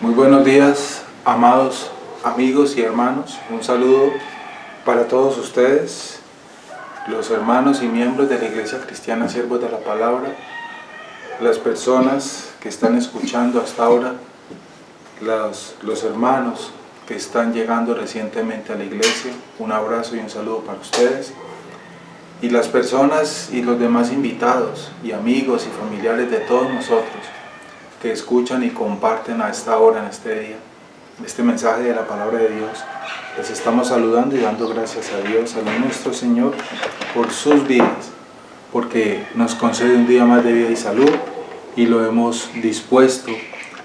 Muy buenos días, amados amigos y hermanos. Un saludo para todos ustedes, los hermanos y miembros de la Iglesia Cristiana Siervos de la Palabra, las personas que están escuchando hasta ahora, los hermanos que están llegando recientemente a la iglesia. Un abrazo y un saludo para ustedes. Y las personas y los demás invitados y amigos y familiares de todos nosotros que escuchan y comparten a esta hora, en este día, este mensaje de la palabra de Dios. Les estamos saludando y dando gracias a Dios, a nuestro Señor, por sus vidas, porque nos concede un día más de vida y salud y lo hemos dispuesto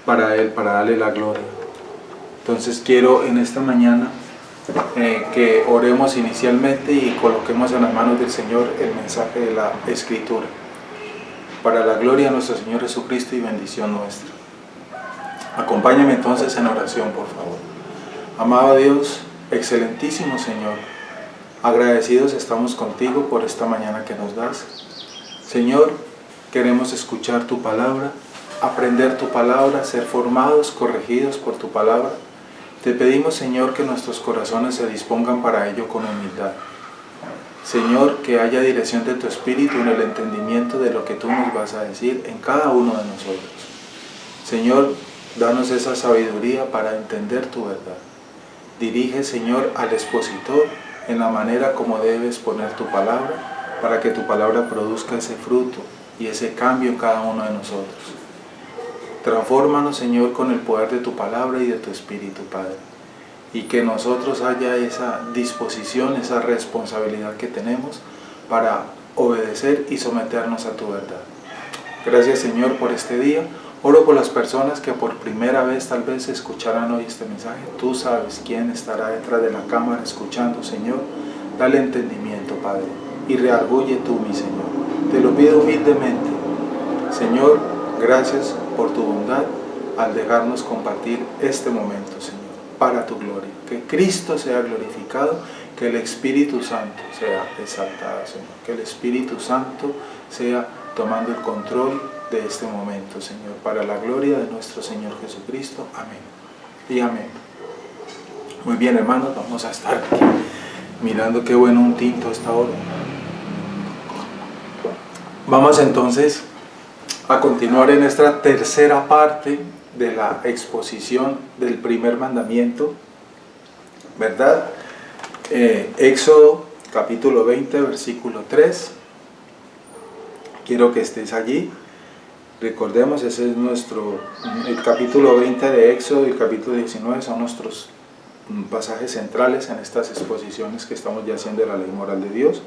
para Él, para darle la gloria. Entonces quiero en esta mañana que oremos inicialmente y coloquemos en las manos del Señor el mensaje de la Escritura, para la gloria de nuestro Señor Jesucristo y bendición nuestra. Acompáñame entonces en oración, por favor. Amado Dios, excelentísimo Señor, agradecidos estamos contigo por esta mañana que nos das. Señor, queremos escuchar tu palabra, aprender tu palabra, ser formados, corregidos por tu palabra. Te pedimos, Señor, que nuestros corazones se dispongan para ello con humildad. Señor, que haya dirección de tu Espíritu en el entendimiento de lo que tú nos vas a decir en cada uno de nosotros. Señor, danos esa sabiduría para entender tu verdad. Dirige, Señor, al expositor en la manera como debes poner tu palabra, para que tu palabra produzca ese fruto y ese cambio en cada uno de nosotros. Transfórmanos, Señor, con el poder de tu palabra y de tu Espíritu, Padre. Y que nosotros haya esa disposición, esa responsabilidad que tenemos para obedecer y someternos a tu verdad. Gracias, Señor, por este día. Oro por las personas que por primera vez tal vez escucharán hoy este mensaje. Tú sabes quién estará detrás de la cámara escuchando, Señor. Dale entendimiento, Padre, y reargulle tú, mi Señor. Te lo pido humildemente. Señor, gracias por tu bondad al dejarnos compartir este momento, Señor, para tu gloria. Que Cristo sea glorificado, que el Espíritu Santo sea exaltado, Señor. Que el Espíritu Santo sea tomando el control de este momento, Señor, para la gloria de nuestro Señor Jesucristo. Amén y amén. Muy bien, hermanos, vamos a estar aquí mirando qué bueno un tinto a esta hora. Vamos entonces a continuar en esta tercera parte de la exposición del primer mandamiento, ¿verdad? Éxodo capítulo 20, versículo 3. Quiero que estés allí. Recordemos, ese es el capítulo 20 de Éxodo y el capítulo 19 son nuestros pasajes centrales en estas exposiciones que estamos ya haciendo de la ley moral de Dios.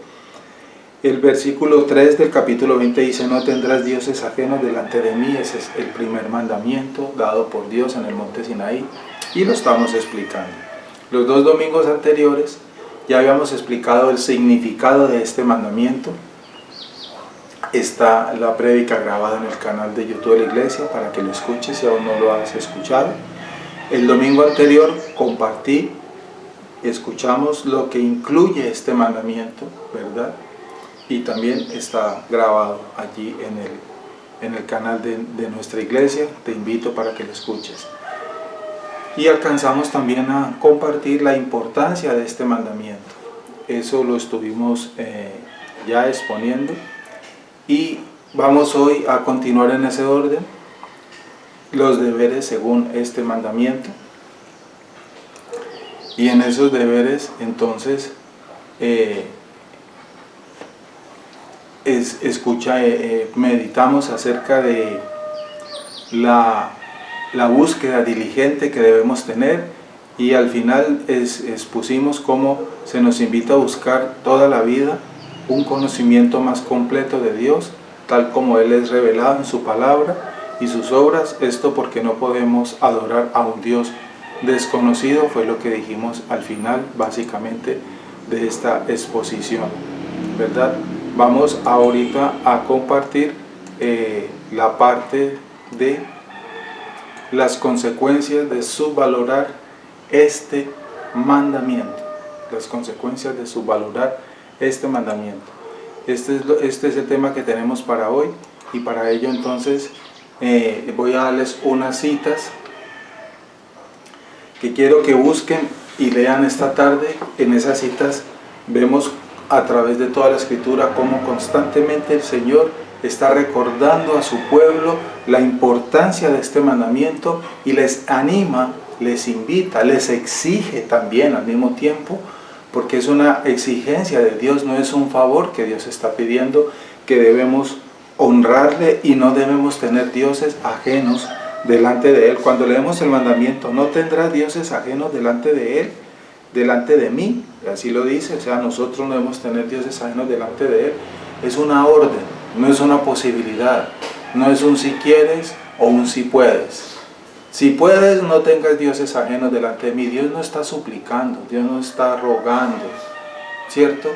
El versículo 3 del capítulo 20 dice: no tendrás dioses ajenos delante de mí. Ese es el primer mandamiento dado por Dios en el monte Sinaí, y lo estamos explicando. Los dos domingos anteriores ya habíamos explicado el significado de este mandamiento. Está la prédica grabada en el canal de YouTube de la iglesia para que lo escuches si aún no lo has escuchado. El domingo anterior compartí, escuchamos lo que incluye este mandamiento, ¿verdad? Y también está grabado allí en el canal de nuestra iglesia. Te invito para que lo escuches. Y alcanzamos también a compartir la importancia de este mandamiento. Eso lo estuvimos ya exponiendo. Y vamos hoy a continuar en ese orden. Los deberes según este mandamiento. Y en esos deberes entonces meditamos acerca de la búsqueda diligente que debemos tener, y al final expusimos cómo se nos invita a buscar toda la vida un conocimiento más completo de Dios, tal como Él es revelado en su palabra y sus obras. Esto porque no podemos adorar a un Dios desconocido, fue lo que dijimos al final básicamente de esta exposición, ¿verdad? Vamos ahorita a compartir la parte de las consecuencias de subvalorar este mandamiento. Las consecuencias de subvalorar este mandamiento. Este es el tema que tenemos para hoy, y para ello entonces voy a darles unas citas que quiero que busquen y lean esta tarde. En esas citas vemos a través de toda la Escritura cómo constantemente el Señor está recordando a su pueblo la importancia de este mandamiento y les anima, les invita, les exige también al mismo tiempo, porque es una exigencia de Dios, no es un favor que Dios está pidiendo, que debemos honrarle y no debemos tener dioses ajenos delante de Él. Cuando leemos el mandamiento, no tendrás dioses ajenos delante de Él, delante de mí, así lo dice, o sea, nosotros no debemos tener dioses ajenos delante de Él. Es una orden, no es una posibilidad, no es un si quieres o un si puedes. Si puedes, no tengas dioses ajenos delante de mí. Dios no está suplicando, Dios no está rogando, ¿cierto?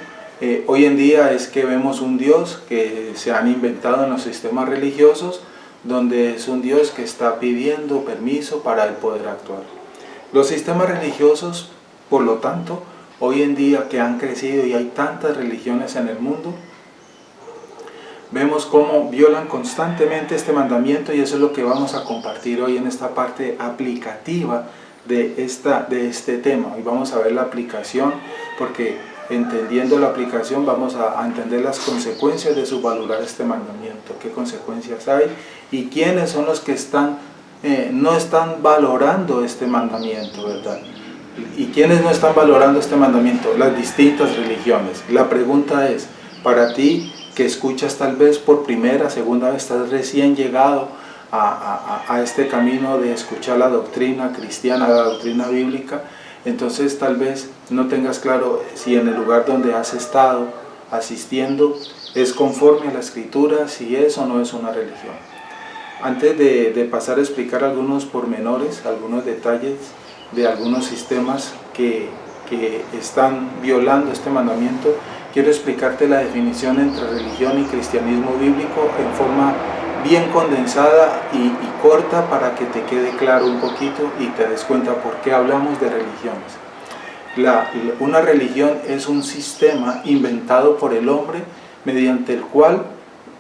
Hoy en día es que vemos un Dios que se han inventado en los sistemas religiosos, donde es un Dios que está pidiendo permiso para Él poder actuar. Los sistemas religiosos, por lo tanto, hoy en día que han crecido y hay tantas religiones en el mundo, vemos cómo violan constantemente este mandamiento, y eso es lo que vamos a compartir hoy en esta parte aplicativa de este tema. Hoy vamos a ver la aplicación, porque entendiendo la aplicación vamos a entender las consecuencias de subvalorar este mandamiento, qué consecuencias hay y quiénes son los que no están valorando este mandamiento, ¿verdad? ¿Y quiénes no están valorando este mandamiento? Las distintas religiones. La pregunta es, para ti que escuchas tal vez por primera, segunda vez, estás recién llegado a este camino de escuchar la doctrina cristiana, la doctrina bíblica, entonces tal vez no tengas claro si en el lugar donde has estado asistiendo es conforme a la Escritura, si es o no es una religión. Antes de pasar a explicar algunos pormenores, algunos detalles de algunos sistemas que están violando este mandamiento, quiero explicarte la definición entre religión y cristianismo bíblico en forma bien condensada y corta, para que te quede claro un poquito y te des cuenta por qué hablamos de religiones. Una religión es un sistema inventado por el hombre mediante el cual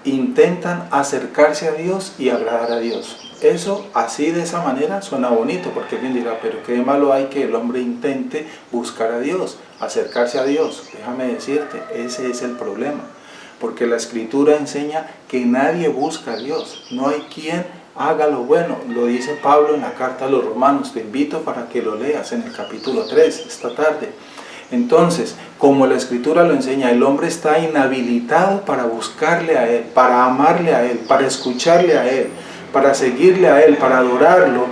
intentan acercarse a Dios y agradar a Dios. Eso, así de esa manera, suena bonito, porque alguien dirá, pero qué malo hay que el hombre intente buscar a Dios, acercarse a Dios. Déjame decirte, ese es el problema, porque la Escritura enseña que nadie busca a Dios, no hay quien haga lo bueno. Lo dice Pablo en la carta a los Romanos, te invito para que lo leas en el capítulo 3 esta tarde. Entonces, como la Escritura lo enseña, el hombre está inhabilitado para buscarle a Él, para amarle a Él, para escucharle a Él, para seguirle a Él, para adorarlo,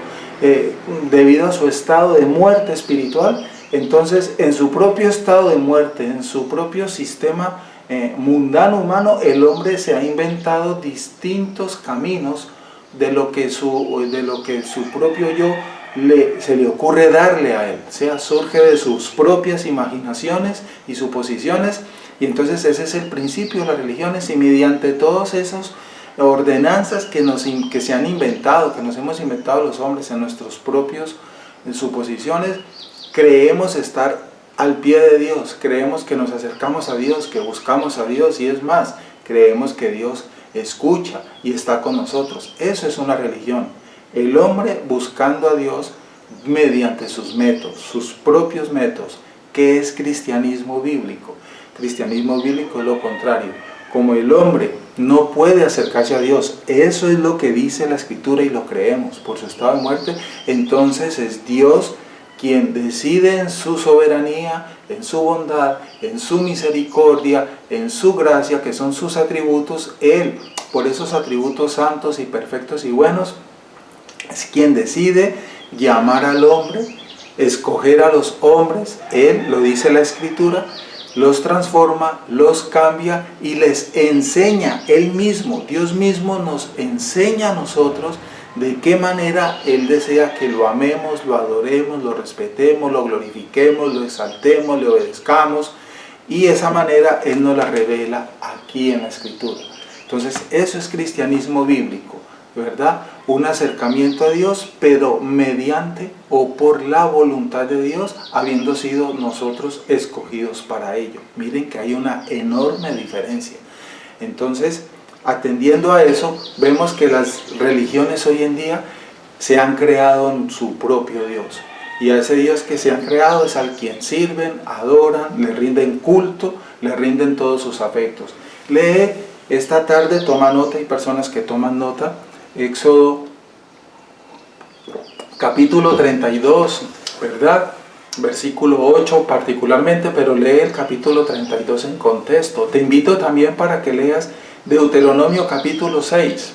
debido a su estado de muerte espiritual. Entonces, en su propio estado de muerte, en su propio sistema mundano humano, el hombre se ha inventado distintos caminos de lo que su propio yo se le ocurre darle a él, o sea, surge de sus propias imaginaciones y suposiciones, y entonces ese es el principio de las religiones, y mediante todas esas ordenanzas que se han inventado, que nos hemos inventado los hombres en nuestros propios suposiciones, creemos estar al pie de Dios, creemos que nos acercamos a Dios, que buscamos a Dios, y es más, creemos que Dios escucha y está con nosotros. Eso es una religión. El hombre buscando a Dios mediante sus métodos, sus propios métodos. ¿Qué es cristianismo bíblico? Cristianismo bíblico es lo contrario. Como el hombre no puede acercarse a Dios, eso es lo que dice la Escritura y lo creemos por su estado de muerte, entonces es Dios quien decide en su soberanía, en su bondad, en su misericordia, en su gracia, que son sus atributos. Él, por esos atributos santos y perfectos y buenos, es quien decide llamar al hombre, escoger a los hombres. Él, lo dice la Escritura, los transforma, los cambia y les enseña. Él mismo, Dios mismo nos enseña a nosotros de qué manera Él desea que lo amemos, lo adoremos, lo respetemos, lo glorifiquemos, lo exaltemos, le obedezcamos, y esa manera Él nos la revela aquí en la Escritura. Entonces eso es cristianismo bíblico, ¿verdad? Un acercamiento a Dios, pero mediante o por la voluntad de Dios, habiendo sido nosotros escogidos para ello. Miren que hay una enorme diferencia. Entonces, atendiendo a eso, vemos que las religiones hoy en día se han creado en su propio Dios. Y a ese Dios que se han creado es al quien sirven, adoran, le rinden culto, le rinden todos sus afectos. Lee esta tarde, toma nota, hay personas que toman nota, Éxodo capítulo 32, ¿verdad? Versículo 8 particularmente, pero lee el capítulo 32 en contexto. Te invito también para que leas Deuteronomio capítulo 6,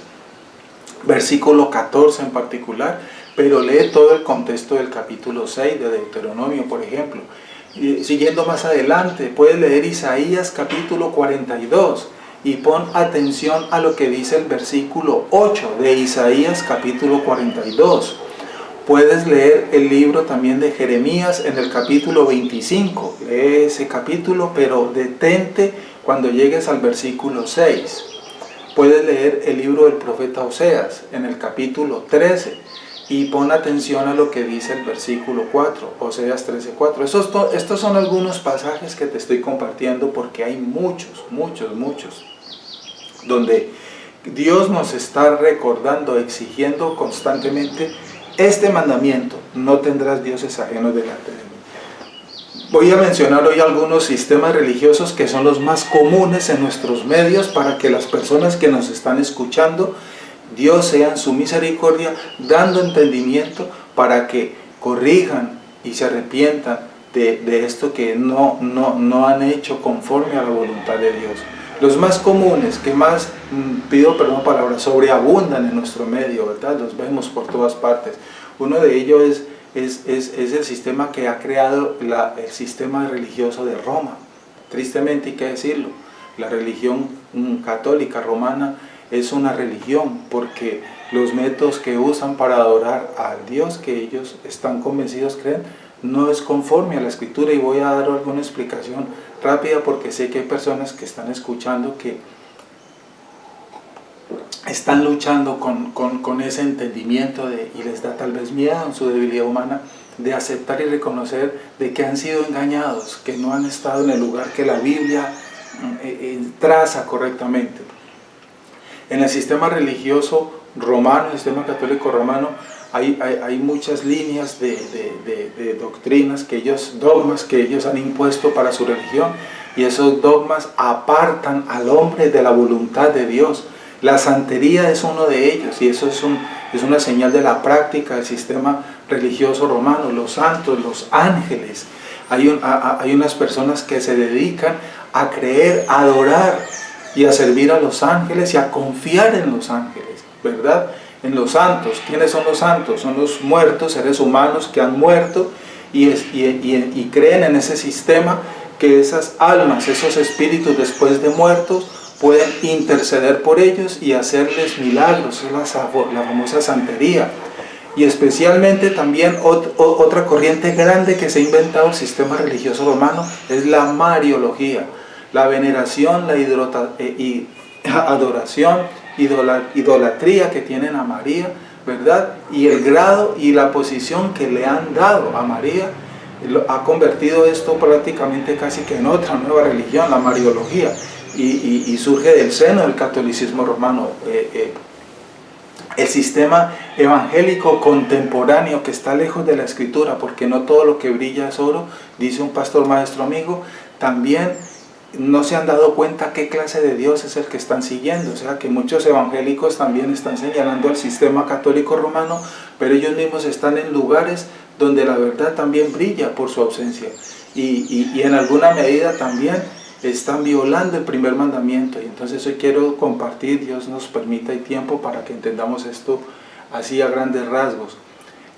versículo 14 en particular, pero lee todo el contexto del capítulo 6 de Deuteronomio, por ejemplo. Y siguiendo más adelante, puedes leer Isaías capítulo 42 y pon atención a lo que dice el versículo 8 de Isaías capítulo 42. Puedes leer el libro también de Jeremías en el capítulo 25. Lee ese capítulo, pero detente cuando llegues al versículo 6. Puedes leer el libro del profeta Oseas en el capítulo 13 y pon atención a lo que dice el versículo 4, Oseas 13:4. Estos son algunos pasajes que te estoy compartiendo porque hay muchos, donde Dios nos está recordando, exigiendo constantemente este mandamiento: no tendrás dioses ajenos delante de mí. Voy a mencionar hoy algunos sistemas religiosos que son los más comunes en nuestros medios para que las personas que nos están escuchando, Dios sea en su misericordia dando entendimiento para que corrijan y se arrepientan de esto que no han hecho conforme a la voluntad de Dios. Los más comunes, que más, pido perdón palabra, sobreabundan en nuestro medio, ¿verdad? Los vemos por todas partes. Uno de ellos es el sistema que ha creado el sistema religioso de Roma. Tristemente hay que decirlo, la religión católica romana es una religión porque los métodos que usan para adorar al Dios que ellos están convencidos creen no es conforme a la Escritura, y voy a dar alguna explicación rápida porque sé que hay personas que están escuchando que están luchando con ese entendimiento y les da tal vez miedo en su debilidad humana de aceptar y reconocer de que han sido engañados, que no han estado en el lugar que la Biblia traza correctamente. En el sistema religioso romano, el sistema católico romano, hay muchas líneas de doctrinas, dogmas que ellos han impuesto para su religión, y esos dogmas apartan al hombre de la voluntad de Dios. La santería es uno de ellos, y eso es una señal de la práctica del sistema religioso romano. Los santos, los ángeles, hay unas personas que se dedican a creer, a adorar y a servir a los ángeles y a confiar en los ángeles, ¿verdad? En los santos. ¿Quiénes son los santos? Son los muertos, seres humanos que han muerto y creen en ese sistema que esas almas, esos espíritus después de muertos pueden interceder por ellos y hacerles milagros. Es la famosa santería. Y especialmente también otra corriente grande que se ha inventado el sistema religioso romano es la mariología. La veneración, la adoración, idolatría que tienen a María, ¿verdad? Y el grado y la posición que le han dado a María ha convertido esto prácticamente casi que en otra nueva religión, la mariología, y surge del seno del catolicismo romano. El sistema evangélico contemporáneo que está lejos de la Escritura, porque no todo lo que brilla es oro, dice un pastor maestro amigo, también no se han dado cuenta qué clase de Dios es el que están siguiendo. O sea que muchos evangélicos también están señalando al sistema católico romano, pero ellos mismos están en lugares donde la verdad también brilla por su ausencia, y en alguna medida también están violando el primer mandamiento. Y entonces hoy quiero compartir, Dios nos permita y tiempo para que entendamos esto así a grandes rasgos.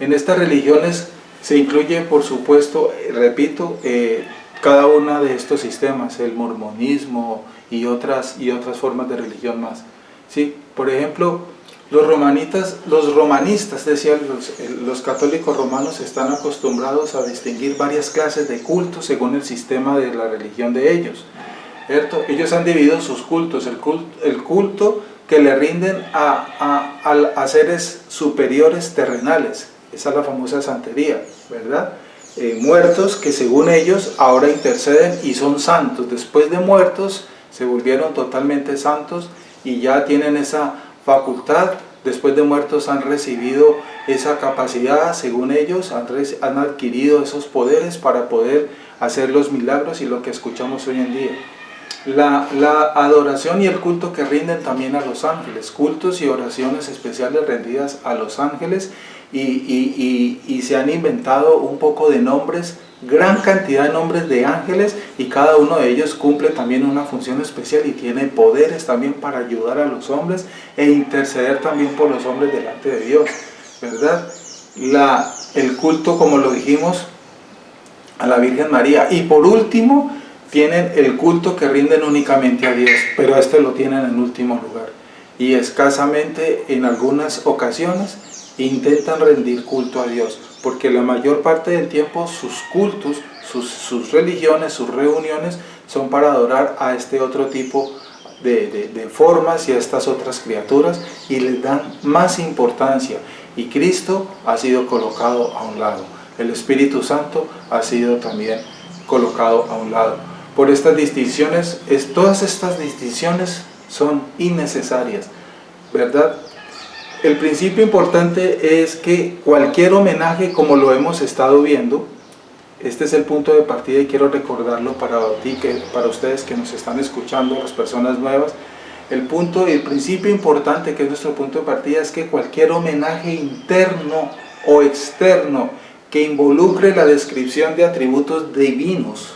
En estas religiones se incluye, por supuesto, repito, cada uno de estos sistemas, el mormonismo y otras formas de religión más. ¿Sí? Por ejemplo, los romanistas, decían los católicos romanos, están acostumbrados a distinguir varias clases de cultos según el sistema de la religión de ellos, ¿cierto? Ellos han dividido sus cultos, el culto que le rinden a seres superiores terrenales, esa es la famosa santería, ¿verdad? Muertos que según ellos ahora interceden y son santos, después de muertos se volvieron totalmente santos y ya tienen esa facultad después de muertos han recibido esa capacidad, según ellos, han adquirido esos poderes para poder hacer los milagros y lo que escuchamos hoy en día. La adoración y el culto que rinden también a los ángeles, cultos y oraciones especiales rendidas a los ángeles, y se han inventado un poco de nombres, gran cantidad de nombres de ángeles, y cada uno de ellos cumple también una función especial y tiene poderes también para ayudar a los hombres e interceder también por los hombres delante de Dios, ¿verdad? El culto, como lo dijimos, a la Virgen María. Y por último, tienen el culto que rinden únicamente a Dios, pero este lo tienen en último lugar. Y escasamente, en algunas ocasiones, intentan rendir culto a Dios, porque la mayor parte del tiempo sus cultos, sus religiones, sus reuniones son para adorar a este otro tipo de formas y a estas otras criaturas, y les dan más importancia, y Cristo ha sido colocado a un lado, el Espíritu Santo ha sido también colocado a un lado. Por estas distinciones, todas estas distinciones son innecesarias, ¿verdad? El principio importante es que cualquier homenaje, como lo hemos estado viendo, este es el punto de partida y quiero recordarlo para ustedes que nos están escuchando, las personas nuevas. El principio importante, que es nuestro punto de partida, es que cualquier homenaje interno o externo que involucre la descripción de atributos divinos,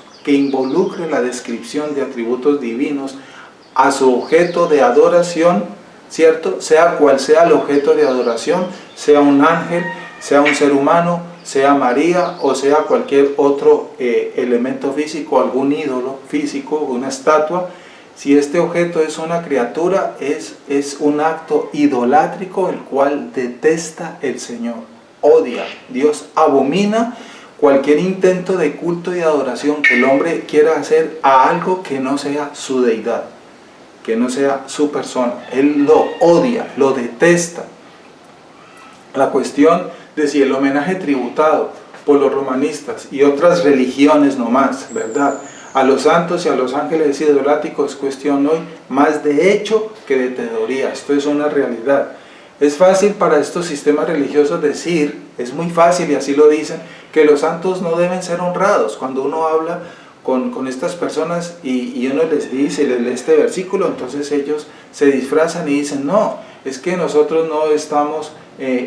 a su objeto de adoración, ¿cierto? Sea cual sea el objeto de adoración, sea un ángel, sea un ser humano, sea María o sea cualquier otro elemento físico, algún ídolo físico, una estatua. Si este objeto es una criatura, es un acto idolátrico, el cual detesta el Señor, odia. Dios abomina cualquier intento de culto y adoración que el hombre quiera hacer a algo que no sea su deidad, que no sea su persona. Él lo odia, lo detesta. La cuestión de si el homenaje tributado por los romanistas y otras religiones nomás, ¿verdad?, a los santos y a los ángeles es idolátrico, es cuestión hoy más de hecho que de teoría. Esto es una realidad. Es fácil para estos sistemas religiosos decir, es muy fácil y así lo dicen, que los santos no deben ser honrados. Cuando uno habla con estas personas y uno les dice, les lee este versículo, entonces ellos se disfrazan y dicen, no, es que nosotros no estamos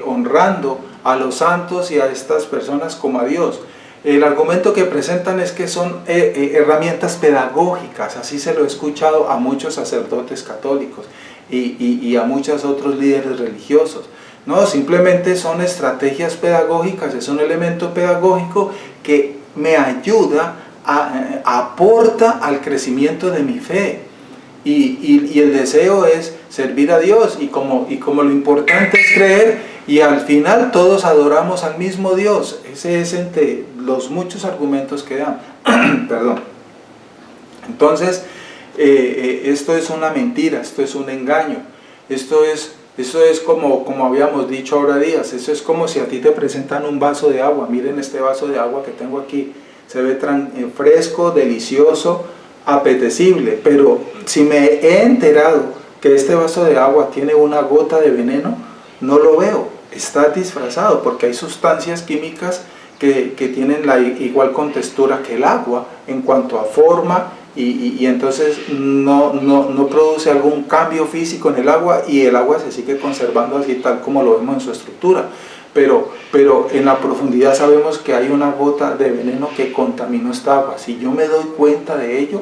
honrando a los santos y a estas personas como a Dios. El argumento que presentan es que son herramientas pedagógicas, así se lo he escuchado a muchos sacerdotes católicos y a muchos otros líderes religiosos. No, simplemente son estrategias pedagógicas, es un elemento pedagógico que me ayuda, aporta al crecimiento de mi fe. Y el deseo es servir a Dios, y como lo importante es creer, y al final todos adoramos al mismo Dios. Ese es entre los muchos argumentos que dan. Perdón. Entonces, esto es una mentira, esto es un engaño. Esto es como habíamos dicho ahora días, eso es como si a ti te presentan un vaso de agua. Miren este vaso de agua que tengo aquí, se ve fresco, delicioso, apetecible, pero si me he enterado que este vaso de agua tiene una gota de veneno, no lo veo, está disfrazado, porque hay sustancias químicas que tienen la igual contextura que el agua en cuanto a forma, y entonces no produce algún cambio físico en el agua, y el agua se sigue conservando así tal como lo vemos en su estructura. Pero en la profundidad sabemos que hay una gota de veneno que contaminó esta agua. Si yo me doy cuenta de ello,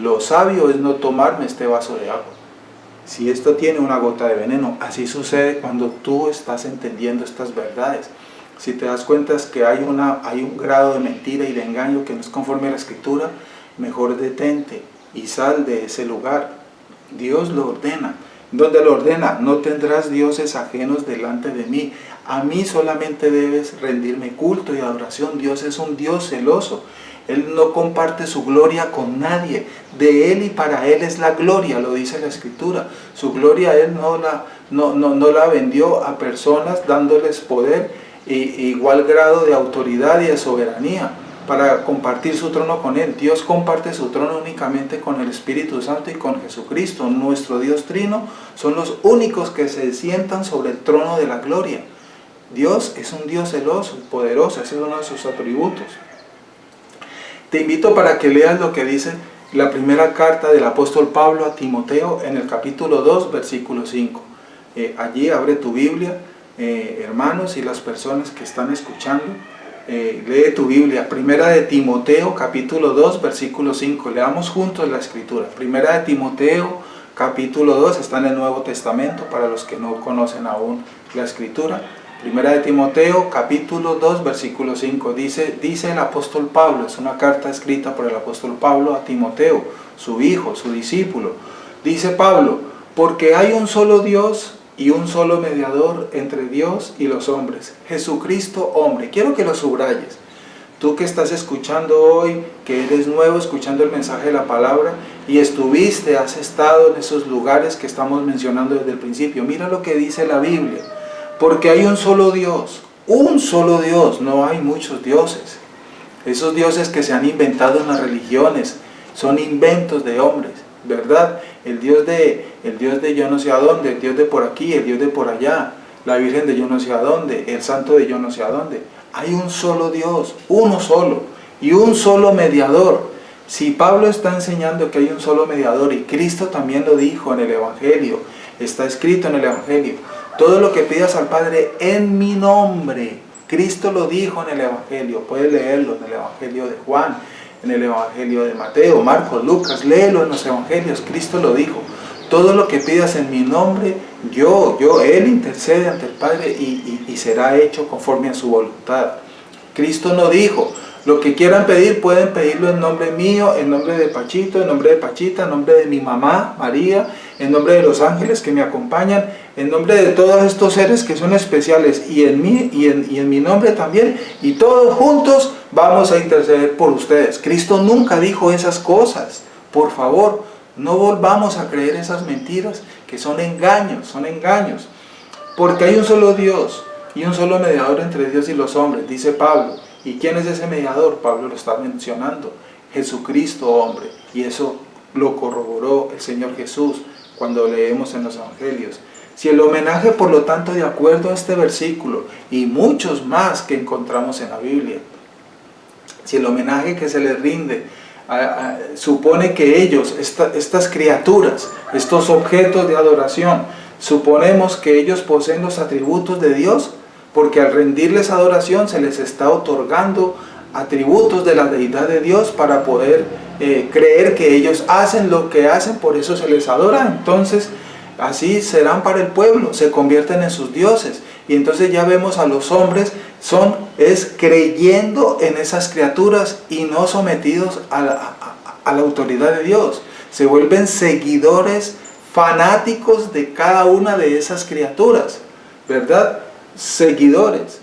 lo sabio es no tomarme este vaso de agua. Si esto tiene una gota de veneno, así sucede cuando tú estás entendiendo estas verdades. Si te das cuenta es que hay un grado de mentira y de engaño que no es conforme a la Escritura, mejor detente y sal de ese lugar. Dios lo ordena. ¿Dónde lo ordena? No tendrás dioses ajenos delante de mí. A mí solamente debes rendirme culto y adoración. Dios es un Dios celoso. Él no comparte su gloria con nadie. De Él y para Él es la gloria, lo dice la Escritura. Su gloria Él no la vendió a personas dándoles poder e igual grado de autoridad y de soberanía. para compartir su trono con Él. Dios comparte su trono únicamente con el Espíritu Santo y con Jesucristo. Nuestro Dios Trino son los únicos que se sientan sobre el trono de la gloria. Dios es un Dios celoso, poderoso, ese es uno de sus atributos. Te invito para que leas lo que dice la primera carta del apóstol Pablo a Timoteo en el capítulo 2, versículo 5. Allí abre tu Biblia, hermanos y las personas que están escuchando. Lee tu Biblia, primera de Timoteo, capítulo 2, versículo 5. Leamos juntos la escritura. Primera de Timoteo, capítulo 2, está en el Nuevo Testamento para los que no conocen aún la escritura. Primera de Timoteo, capítulo 2, versículo 5, dice el apóstol Pablo, es una carta escrita por el apóstol Pablo a Timoteo, su hijo, su discípulo. Dice Pablo, porque hay un solo Dios y un solo mediador entre Dios y los hombres, Jesucristo hombre. Quiero que lo subrayes. Tú que estás escuchando hoy, que eres nuevo escuchando el mensaje de la palabra y has estado en esos lugares que estamos mencionando desde el principio. Mira lo que dice la Biblia. Porque hay un solo Dios, no hay muchos dioses. Esos dioses que se han inventado en las religiones son inventos de hombres, ¿verdad? El Dios de yo no sé a dónde, el Dios de por aquí, el Dios de por allá, la Virgen de yo no sé a dónde, el Santo de yo no sé a dónde. Hay un solo Dios, uno solo, y un solo mediador. Si Pablo está enseñando que hay un solo mediador, y Cristo también lo dijo en el Evangelio, está escrito en el Evangelio, todo lo que pidas al Padre en mi nombre, Cristo lo dijo en el Evangelio, puedes leerlo en el Evangelio de Juan, en el Evangelio de Mateo, Marcos, Lucas, léelo en los Evangelios, Cristo lo dijo, todo lo que pidas en mi nombre, Él intercede ante el Padre y será hecho conforme a su voluntad. Cristo no dijo, lo que quieran pedir pueden pedirlo en nombre mío, en nombre de Pachito, en nombre de Pachita, en nombre de mi mamá, María, en nombre de los ángeles que me acompañan, en nombre de todos estos seres que son especiales y en mi nombre también, y todos juntos vamos a interceder por ustedes. Cristo nunca dijo esas cosas. Por favor, no volvamos a creer esas mentiras que son engaños, porque hay un solo Dios y un solo mediador entre Dios y los hombres, dice Pablo. ¿Y quién es ese mediador? Pablo lo está mencionando, Jesucristo hombre, y eso lo corroboró el Señor Jesús cuando leemos en los Evangelios. Si el homenaje, por lo tanto, de acuerdo a este versículo y muchos más que encontramos en la Biblia, si el homenaje que se les rinde supone que ellos, estas criaturas, estos objetos de adoración, suponemos que ellos poseen los atributos de Dios, porque al rendirles adoración se les está otorgando atributos de la deidad de Dios para poder creer que ellos hacen lo que hacen, por eso se les adora. Entonces así serán para el pueblo, se convierten en sus dioses, y entonces ya vemos a los hombres es creyendo en esas criaturas y no sometidos a la autoridad de Dios. Se vuelven seguidores fanáticos de cada una de esas criaturas, ¿verdad? Seguidores,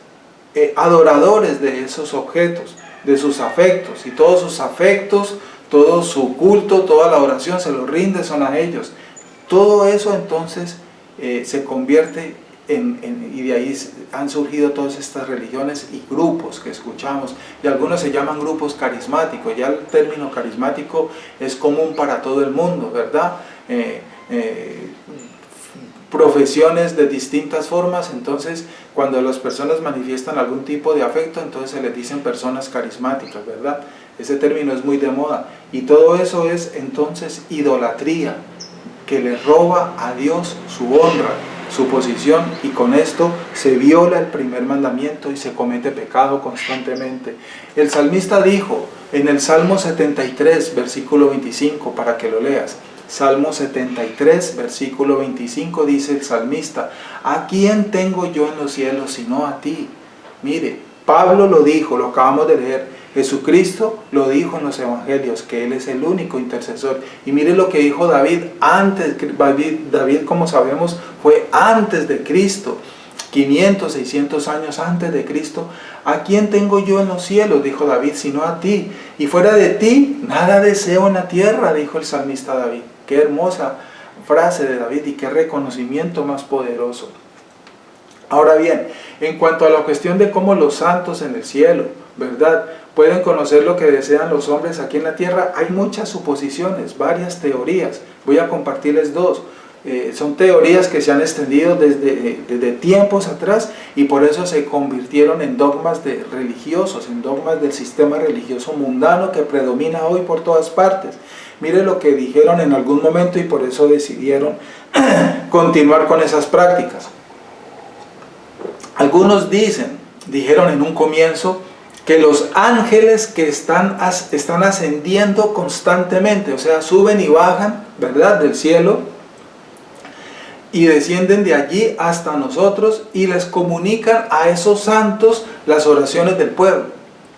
adoradores de esos objetos, de sus afectos, y todos sus afectos, todo su culto, toda la oración se lo rinde son a ellos. Todo eso entonces se convierte y de ahí han surgido todas estas religiones y grupos que escuchamos, y algunos se llaman grupos carismáticos. Ya el término carismático es común para todo el mundo, ¿verdad? Profesiones de distintas formas. Entonces cuando las personas manifiestan algún tipo de afecto, entonces se les dicen personas carismáticas, ¿verdad? Ese término es muy de moda, y todo eso es entonces idolatría que le roba a Dios su honra, su posición, y con esto se viola el primer mandamiento y se comete pecado constantemente. El salmista dijo en el Salmo 73, versículo 25, para que lo leas, Salmo 73, versículo 25, dice el salmista, ¿a quién tengo yo en los cielos sino a ti? Mire, Pablo lo dijo, lo acabamos de leer, Jesucristo lo dijo en los Evangelios, que Él es el único intercesor. Y mire lo que dijo David antes. David, como sabemos, fue antes de Cristo, 500, 600 años antes de Cristo. ¿A quién tengo yo en los cielos?, dijo David, sino a ti. Y fuera de ti, nada deseo en la tierra, dijo el salmista David. Qué hermosa frase de David y qué reconocimiento más poderoso. Ahora bien, en cuanto a la cuestión de cómo los santos en el cielo, ¿verdad?, pueden conocer lo que desean los hombres aquí en la tierra. Hay muchas suposiciones, varias teorías. Voy a compartirles dos. Son teorías que se han extendido desde tiempos atrás y por eso se convirtieron en dogmas religiosos, en dogmas del sistema religioso mundano que predomina hoy por todas partes. Mire lo que dijeron en algún momento y por eso decidieron continuar con esas prácticas. Algunos dijeron en un comienzo que los ángeles que están ascendiendo constantemente, o sea, suben y bajan, ¿verdad?, del cielo, y descienden de allí hasta nosotros y les comunican a esos santos las oraciones del pueblo.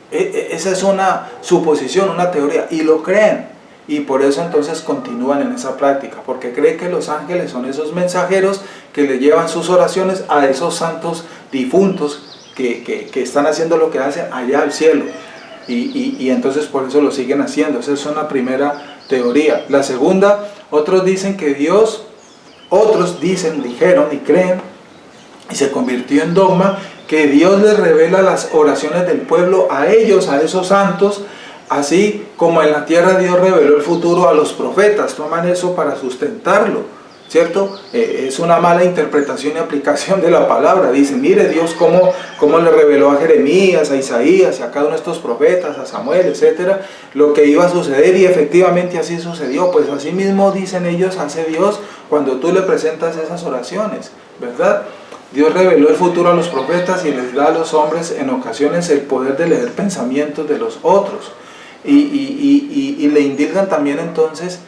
Esa es una suposición, una teoría, y lo creen. Y por eso entonces continúan en esa práctica, porque creen que los ángeles son esos mensajeros que le llevan sus oraciones a esos santos difuntos que están haciendo lo que hacen allá al cielo. Y entonces por eso lo siguen haciendo. Esa es una primera teoría. La segunda, otros dicen que Dios... Otros dijeron y creen, y se convirtió en dogma, que Dios les revela las oraciones del pueblo a ellos, a esos santos, así como en la tierra Dios reveló el futuro a los profetas. Toman eso para sustentarlo, ¿cierto? Es una mala interpretación y aplicación de la palabra. Dicen, mire Dios cómo le reveló a Jeremías, a Isaías y a cada uno de estos profetas, a Samuel, etcétera, lo que iba a suceder, y efectivamente así sucedió. Pues así mismo dicen ellos, hace Dios cuando tú le presentas esas oraciones, ¿verdad? Dios reveló el futuro a los profetas y les da a los hombres en ocasiones el poder de leer pensamientos de los otros, y le indican también entonces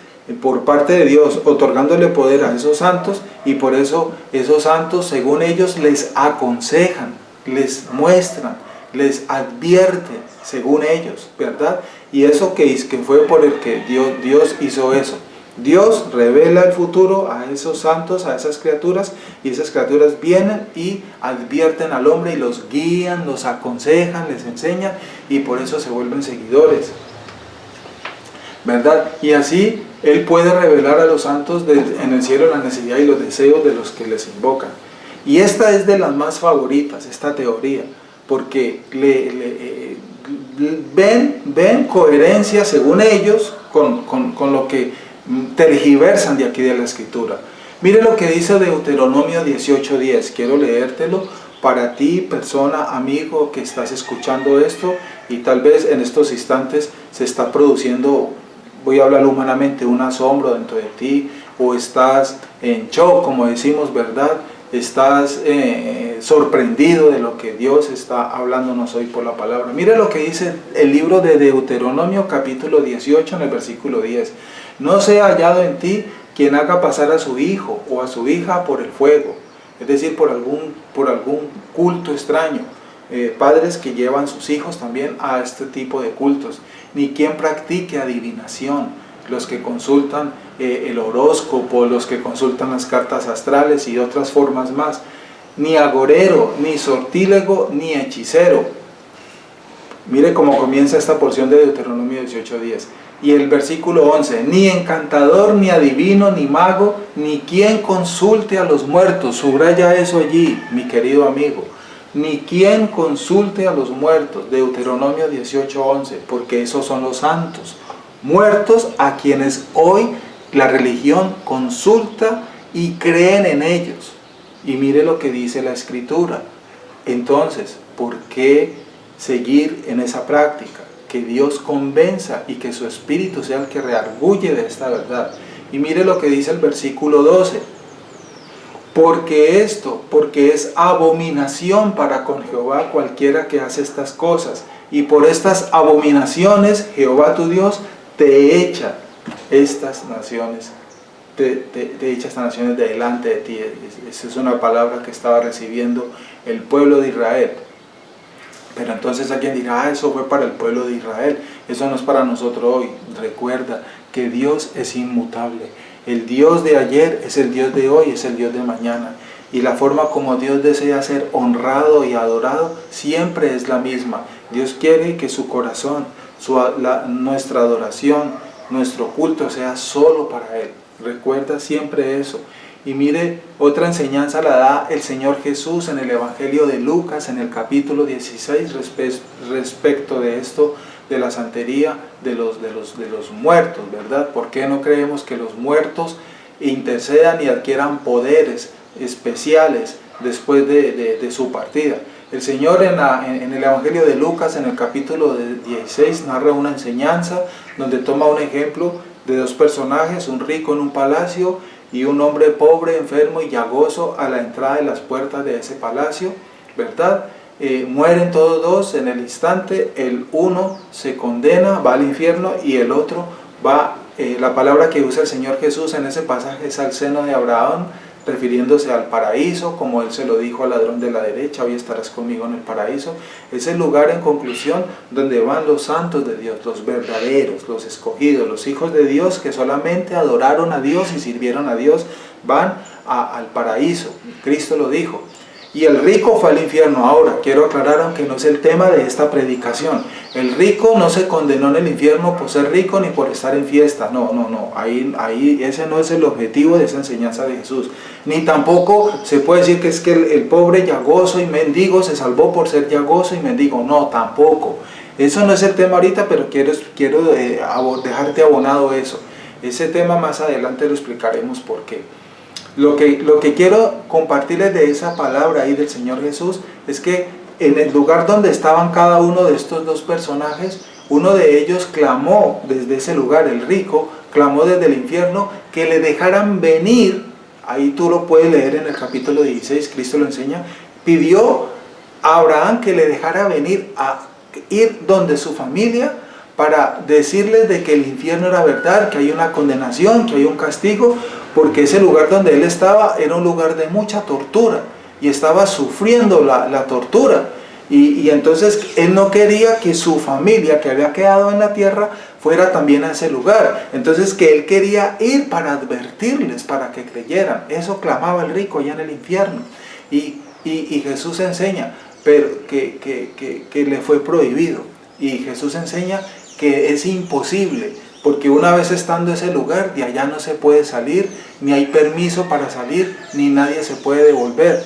por parte de Dios, otorgándole poder a esos santos, y por eso esos santos, según ellos, les aconsejan, les muestran, les advierten, según ellos, ¿verdad? Y eso que fue por el que Dios hizo eso. Dios revela el futuro a esos santos, a esas criaturas, y esas criaturas vienen y advierten al hombre y los guían, los aconsejan, les enseñan, y por eso se vuelven seguidores, ¿verdad? Y así Él puede revelar a los santos en el cielo la necesidad y los deseos de los que les invocan. Y esta es de las más favoritas, esta teoría, porque ven coherencia, según ellos, con lo que tergiversan de aquí de la Escritura. Mire lo que dice Deuteronomio 18:10. Quiero leértelo para ti, persona, amigo, que estás escuchando esto, y tal vez en estos instantes se está produciendo, voy a hablar humanamente, un asombro dentro de ti, o estás en shock, como decimos, ¿verdad? Estás sorprendido de lo que Dios está hablándonos hoy por la palabra. Mire lo que dice el libro de Deuteronomio, capítulo 18, en el versículo 10. No sea hallado en ti quien haga pasar a su hijo o a su hija por el fuego, es decir, por algún culto extraño. Padres que llevan sus hijos también a este tipo de cultos, ni quien practique adivinación, los que consultan el horóscopo, los que consultan las cartas astrales y otras formas más, ni agorero, ni sortílego, ni hechicero. Mire cómo comienza esta porción de Deuteronomio 18:10. Y el versículo 11, ni encantador, ni adivino, ni mago, ni quien consulte a los muertos. Subraya eso allí, mi querido amigo. Ni quien consulte a los muertos. Deuteronomio 18:11, porque esos son los santos. Muertos a quienes hoy la religión consulta y creen en ellos. Y mire lo que dice la Escritura. Entonces, ¿por qué seguir en esa práctica? Que Dios convenza y que su Espíritu sea el que reargulle de esta verdad. Y mire lo que dice el versículo 12. Porque es abominación para con Jehová cualquiera que hace estas cosas. Y por estas abominaciones Jehová tu Dios te echa estas naciones, te echa estas naciones de delante de ti. Esa es una palabra que estaba recibiendo el pueblo de Israel. Pero entonces alguien dirá, eso fue para el pueblo de Israel, eso no es para nosotros hoy. Recuerda que Dios es inmutable. El Dios de ayer es el Dios de hoy, es el Dios de mañana. Y la forma como Dios desea ser honrado y adorado siempre es la misma. Dios quiere que su corazón, nuestra adoración, nuestro culto sea solo para Él. Recuerda siempre eso. Y mire, otra enseñanza la da el Señor Jesús en el Evangelio de Lucas, en el capítulo 16, respecto de esto, de la santería de los muertos, ¿verdad? ¿Por qué no creemos que los muertos intercedan y adquieran poderes especiales después de su partida? El Señor en el Evangelio de Lucas, en el capítulo 16, narra una enseñanza donde toma un ejemplo de dos personajes, un rico en un palacio y un hombre pobre, enfermo y llagoso a la entrada de las puertas de ese palacio, ¿verdad? Mueren todos dos en el instante, el uno se condena, va al infierno, y el otro va, la palabra que usa el Señor Jesús en ese pasaje es al seno de Abraham, refiriéndose al paraíso, como Él se lo dijo al ladrón de la derecha: hoy estarás conmigo en el paraíso. Es el lugar, en conclusión, donde van los santos de Dios, los verdaderos, los escogidos, los hijos de Dios que solamente adoraron a Dios y sirvieron a Dios, van al paraíso. Cristo lo dijo. Y el rico fue al infierno. Ahora, quiero aclarar, aunque no es el tema de esta predicación, el rico no se condenó en el infierno por ser rico ni por estar en fiesta. No, ahí ese no es el objetivo de esa enseñanza de Jesús. Ni tampoco se puede decir que es que el pobre llagoso y mendigo se salvó por ser llagoso y mendigo. No, tampoco. Eso no es el tema ahorita, pero quiero dejarte abonado eso. Ese tema más adelante lo explicaremos por qué. Lo que quiero compartirles de esa palabra ahí del Señor Jesús es que en el lugar donde estaban cada uno de estos dos personajes, uno de ellos clamó desde ese lugar, el rico, clamó desde el infierno que le dejaran venir. Ahí tú lo puedes leer en el capítulo 16, Cristo lo enseña. Pidió a Abraham que le dejara venir a ir donde su familia para decirles de que el infierno era verdad, que hay una condenación, que hay un castigo, porque ese lugar donde él estaba era un lugar de mucha tortura y estaba sufriendo la tortura. Y entonces él no quería que su familia, que había quedado en la tierra, fuera también a ese lugar. Entonces que él quería ir para advertirles, para que creyeran. Eso clamaba el rico allá en el infierno. Y Jesús enseña pero que le fue prohibido. Y Jesús enseña que es imposible, porque una vez estando en ese lugar, de allá no se puede salir, ni hay permiso para salir, ni nadie se puede devolver.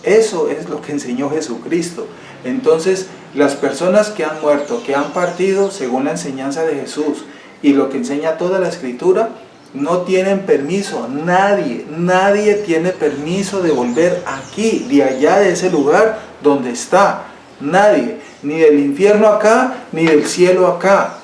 Eso es lo que enseñó Jesucristo. Entonces, las personas que han muerto, que han partido, según la enseñanza de Jesús, y lo que enseña toda la Escritura, no tienen permiso. Nadie tiene permiso de volver aquí, de allá, de ese lugar donde está. Nadie, ni del infierno acá, ni del cielo acá.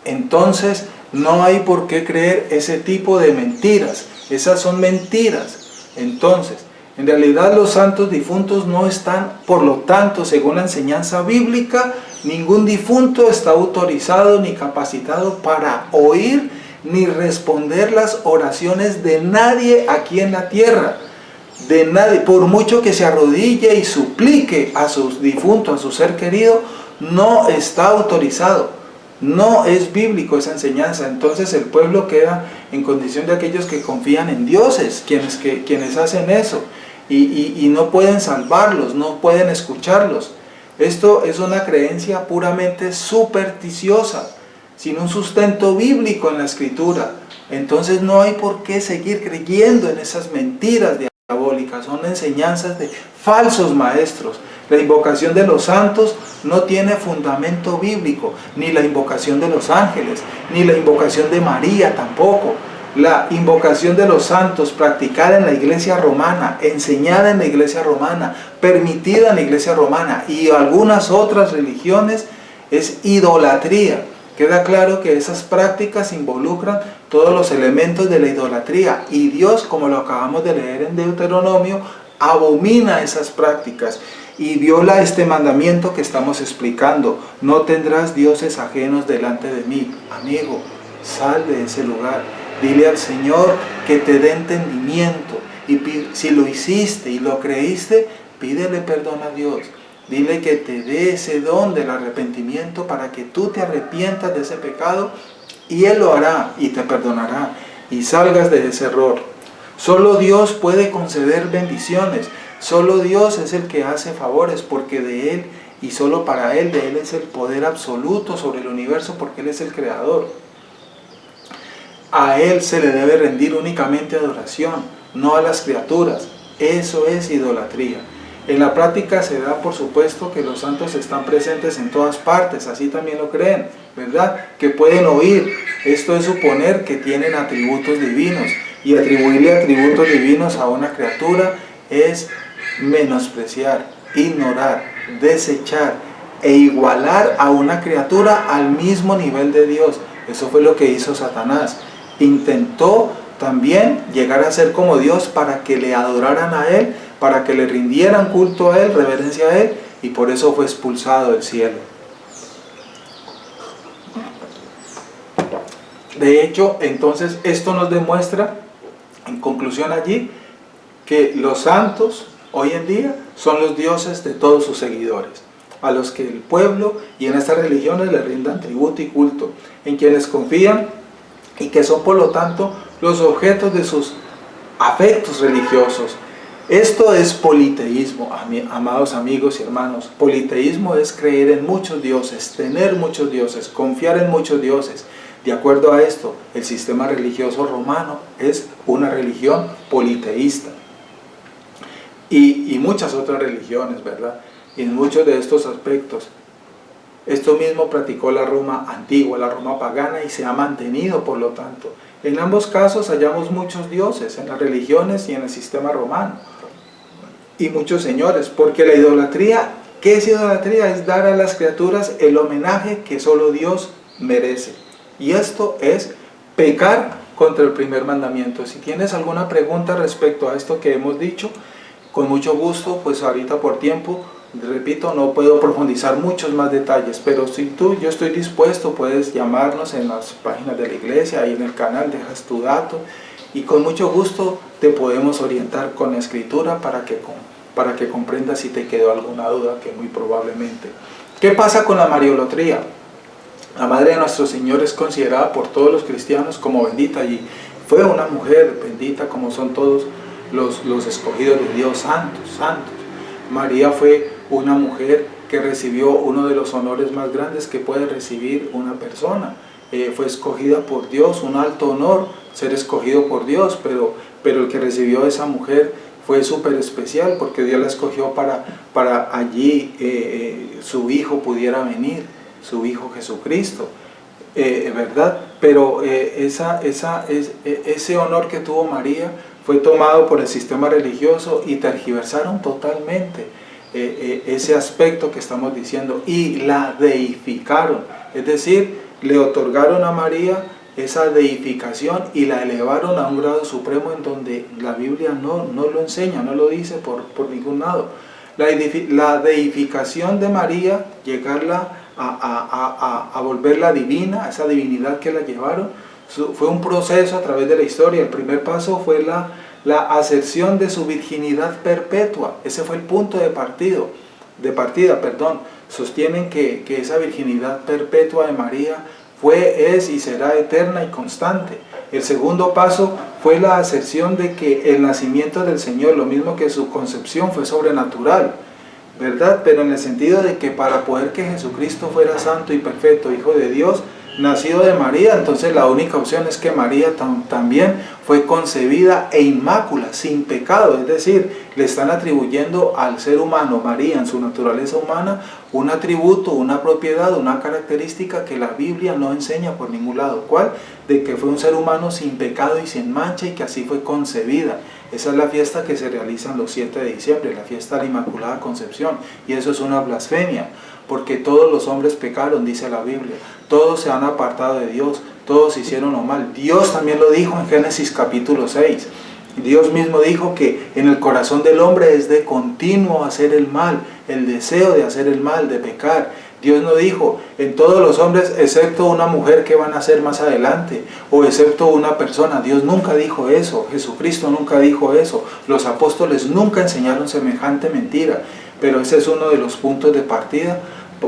Entonces, no hay por qué creer ese tipo de mentiras. Esas son mentiras. Entonces, en realidad los santos difuntos no están, por lo tanto, según la enseñanza bíblica, ningún difunto está autorizado ni capacitado para oír ni responder las oraciones de nadie aquí en la tierra. De nadie, por mucho que se arrodille y suplique a sus difuntos, a su ser querido, no está autorizado. No es bíblico esa enseñanza. Entonces el pueblo queda en condición de aquellos que confían en dioses, quienes hacen eso, y no pueden salvarlos, no pueden escucharlos. Esto es una creencia puramente supersticiosa, sin un sustento bíblico en la Escritura. Entonces no hay por qué seguir creyendo en esas mentiras diabólicas. Son enseñanzas de falsos maestros. La invocación de los santos no tiene fundamento bíblico, ni la invocación de los ángeles, ni la invocación de María tampoco. La invocación de los santos practicada en la iglesia romana, enseñada en la iglesia romana, permitida en la iglesia romana y algunas otras religiones, es idolatría. Queda claro que esas prácticas involucran todos los elementos de la idolatría, y Dios, como lo acabamos de leer en Deuteronomio, abomina esas prácticas y viola este mandamiento que estamos explicando: no tendrás dioses ajenos delante de mí. Amigo, sal de ese lugar, dile al Señor que te dé entendimiento, y si lo hiciste y lo creíste, pídele perdón a Dios. Dile que te dé ese don del arrepentimiento para que tú te arrepientas de ese pecado, y Él lo hará y te perdonará y salgas de ese error. Solo Dios puede conceder bendiciones. Solo Dios es el que hace favores, porque de Él y solo para Él, de Él es el poder absoluto sobre el universo, porque Él es el creador. A Él se le debe rendir únicamente adoración, no a las criaturas. Eso es idolatría. En la práctica se da, por supuesto, que los santos están presentes en todas partes, así también lo creen, ¿verdad? Que pueden oír. Esto es suponer que tienen atributos divinos, y atribuirle atributos divinos a una criatura es menospreciar, ignorar, desechar e igualar a una criatura al mismo nivel de Dios. Eso fue lo que hizo Satanás. Intentó también llegar a ser como Dios para que le adoraran a Él, para que le rindieran culto a Él, reverencia a Él, y por eso fue expulsado del cielo. De hecho, entonces esto nos demuestra, en conclusión allí, que los santos hoy en día son los dioses de todos sus seguidores, a los que el pueblo y en estas religiones le rindan tributo y culto, en quienes confían y que son por lo tanto los objetos de sus afectos religiosos. Esto es politeísmo, amados amigos y hermanos. Politeísmo es creer en muchos dioses, tener muchos dioses, confiar en muchos dioses. De acuerdo a esto, el sistema religioso romano es una religión politeísta. Y muchas otras religiones, ¿verdad? Y en muchos de estos aspectos. Esto mismo practicó la Roma antigua, la Roma pagana, y se ha mantenido, por lo tanto. En ambos casos hallamos muchos dioses, en las religiones y en el sistema romano. Y muchos señores, porque la idolatría, ¿qué es idolatría? Es dar a las criaturas el homenaje que solo Dios merece. Y esto es pecar contra el primer mandamiento. Si tienes alguna pregunta respecto a esto que hemos dicho, con mucho gusto, pues ahorita por tiempo, repito, no puedo profundizar muchos más detalles, pero si yo estoy dispuesto, puedes llamarnos en las páginas de la iglesia, ahí en el canal, dejas tu dato, y con mucho gusto te podemos orientar con la escritura para que comprendas si te quedó alguna duda, que muy probablemente. ¿Qué pasa con la mariolatría? La Madre de nuestro Señor es considerada por todos los cristianos como bendita, y fue una mujer bendita como son todos los escogidos de Dios, santos, santos. María fue una mujer que recibió uno de los honores más grandes que puede recibir una persona. Fue escogida por Dios, un alto honor ser escogido por Dios, pero el que recibió a esa mujer fue súper especial, porque Dios la escogió para allí su hijo pudiera venir, su hijo Jesucristo, ¿verdad? Pero ese honor que tuvo María fue tomado por el sistema religioso y tergiversaron totalmente ese aspecto que estamos diciendo y la deificaron, es decir, le otorgaron a María esa deificación y la elevaron a un grado supremo en donde la Biblia no lo enseña, no lo dice por ningún lado. La deificación de María, llegarla a volverla divina, esa divinidad que la llevaron, fue un proceso a través de la historia. El primer paso fue la aserción de su virginidad perpetua. Ese fue el punto de partida. Sostienen que esa virginidad perpetua de María fue, es y será eterna y constante. El segundo paso fue la aserción de que el nacimiento del Señor, lo mismo que su concepción, fue sobrenatural, ¿verdad? Pero en el sentido de que para poder que Jesucristo fuera santo y perfecto, Hijo de Dios, nacido de María, entonces la única opción es que María también fue concebida e inmácula, sin pecado, es decir, le están atribuyendo al ser humano, María en su naturaleza humana, un atributo, una propiedad, una característica que la Biblia no enseña por ningún lado. ¿Cuál? De que fue un ser humano sin pecado y sin mancha, y que así fue concebida. Esa es la fiesta que se realiza los 7 de diciembre, la fiesta de la Inmaculada Concepción, y eso es una blasfemia, porque todos los hombres pecaron, dice la Biblia, todos se han apartado de Dios, todos hicieron lo mal. Dios también lo dijo en Génesis capítulo 6, Dios mismo dijo que en el corazón del hombre es de continuo hacer el mal, el deseo de hacer el mal, de pecar. Dios no dijo en todos los hombres excepto una mujer que van a nacer más adelante, o excepto una persona. Dios nunca dijo eso, Jesucristo nunca dijo eso, los apóstoles nunca enseñaron semejante mentira, pero ese es uno de los puntos de partida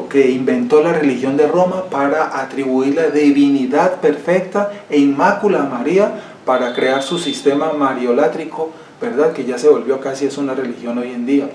que inventó la religión de Roma para atribuir la divinidad perfecta e inmácula a María, para crear su sistema mariolátrico, ¿verdad? Que ya se volvió casi es una religión hoy en día.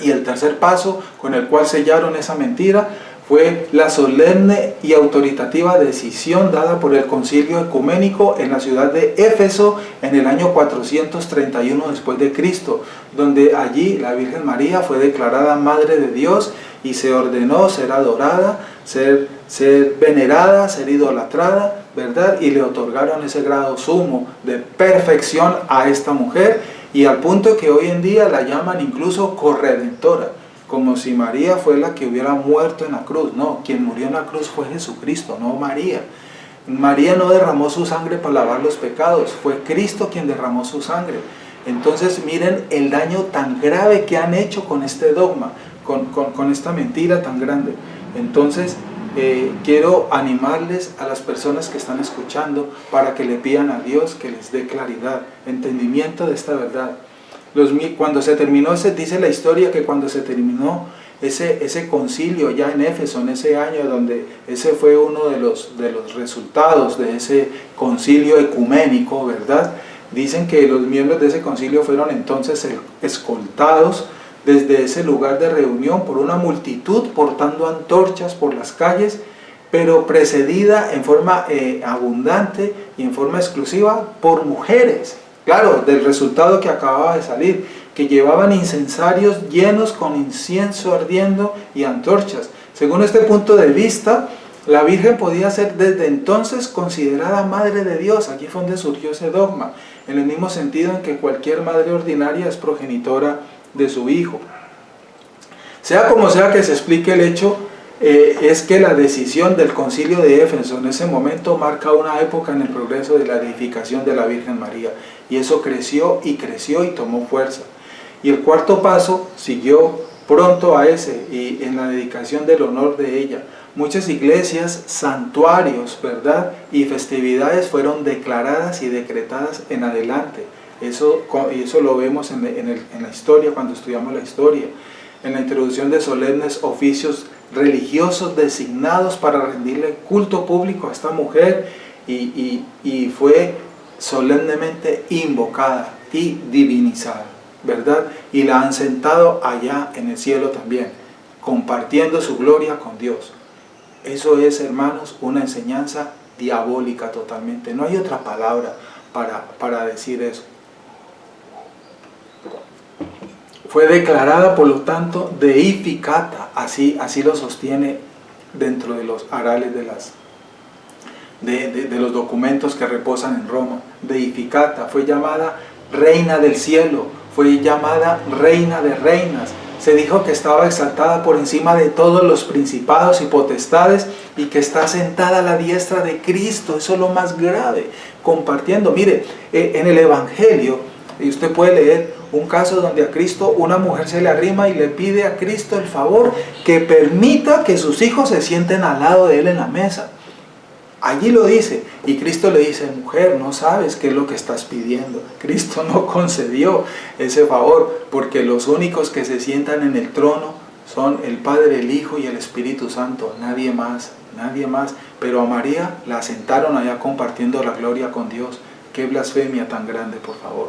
Y el tercer paso con el cual sellaron esa mentira Fue la solemne y autoritativa decisión dada por el Concilio Ecuménico en la ciudad de Éfeso en el año 431 después de Cristo, donde allí la Virgen María fue declarada Madre de Dios y se ordenó ser adorada, ser venerada, ser idolatrada, ¿verdad? Y le otorgaron ese grado sumo de perfección a esta mujer, y al punto que hoy en día la llaman incluso corredentora, como si María fue la que hubiera muerto en la cruz. No, quien murió en la cruz fue Jesucristo, no María. María no derramó su sangre para lavar los pecados, fue Cristo quien derramó su sangre. Entonces miren el daño tan grave que han hecho con este dogma, con esta mentira tan grande. Entonces quiero animarles a las personas que están escuchando para que le pidan a Dios que les dé claridad, entendimiento de esta verdad. Cuando se terminó, dice la historia que cuando se terminó ese concilio ya en Éfeso, en ese año, donde ese fue uno de los resultados de ese concilio ecuménico, ¿verdad? Dicen que los miembros de ese concilio fueron entonces escoltados desde ese lugar de reunión por una multitud portando antorchas por las calles, pero precedida en forma abundante y en forma exclusiva por mujeres. Claro, del resultado que acababa de salir, que llevaban incensarios llenos con incienso ardiendo y antorchas. Según este punto de vista, la Virgen podía ser desde entonces considerada Madre de Dios. Aquí fue donde surgió ese dogma, en el mismo sentido en que cualquier madre ordinaria es progenitora de su hijo. Sea como sea que se explique el hecho, es que la decisión del concilio de Éfeso en ese momento marca una época en el progreso de la edificación de la Virgen María, y eso creció y tomó fuerza. Y el cuarto paso siguió pronto a ese, y en la dedicación del honor de ella. Muchas iglesias, santuarios, ¿verdad?, y festividades fueron declaradas y decretadas en adelante. Eso lo vemos en la historia, cuando estudiamos la historia, en la introducción de solemnes oficios religiosos designados para rendirle culto público a esta mujer, y fue solemnemente invocada y divinizada, ¿verdad? Y la han sentado allá en el cielo también, compartiendo su gloria con Dios. Eso es, hermanos, una enseñanza diabólica totalmente. No hay otra palabra para decir eso. Fue declarada, por lo tanto, deificata, así lo sostiene dentro de los arales de los documentos que reposan en Roma. Deificata, fue llamada Reina del Cielo, fue llamada Reina de Reinas. Se dijo que estaba exaltada por encima de todos los principados y potestades, y que está sentada a la diestra de Cristo. Eso es lo más grave, compartiendo. Mire, en el Evangelio, y usted puede leer un caso donde a Cristo una mujer se le arrima y le pide a Cristo el favor que permita que sus hijos se sienten al lado de él en la mesa. Allí lo dice, y Cristo le dice: mujer, no sabes qué es lo que estás pidiendo. Cristo no concedió ese favor, porque los únicos que se sientan en el trono son el Padre, el Hijo y el Espíritu Santo, nadie más, nadie más. Pero a María la sentaron allá compartiendo la gloria con Dios. Qué blasfemia tan grande, por favor.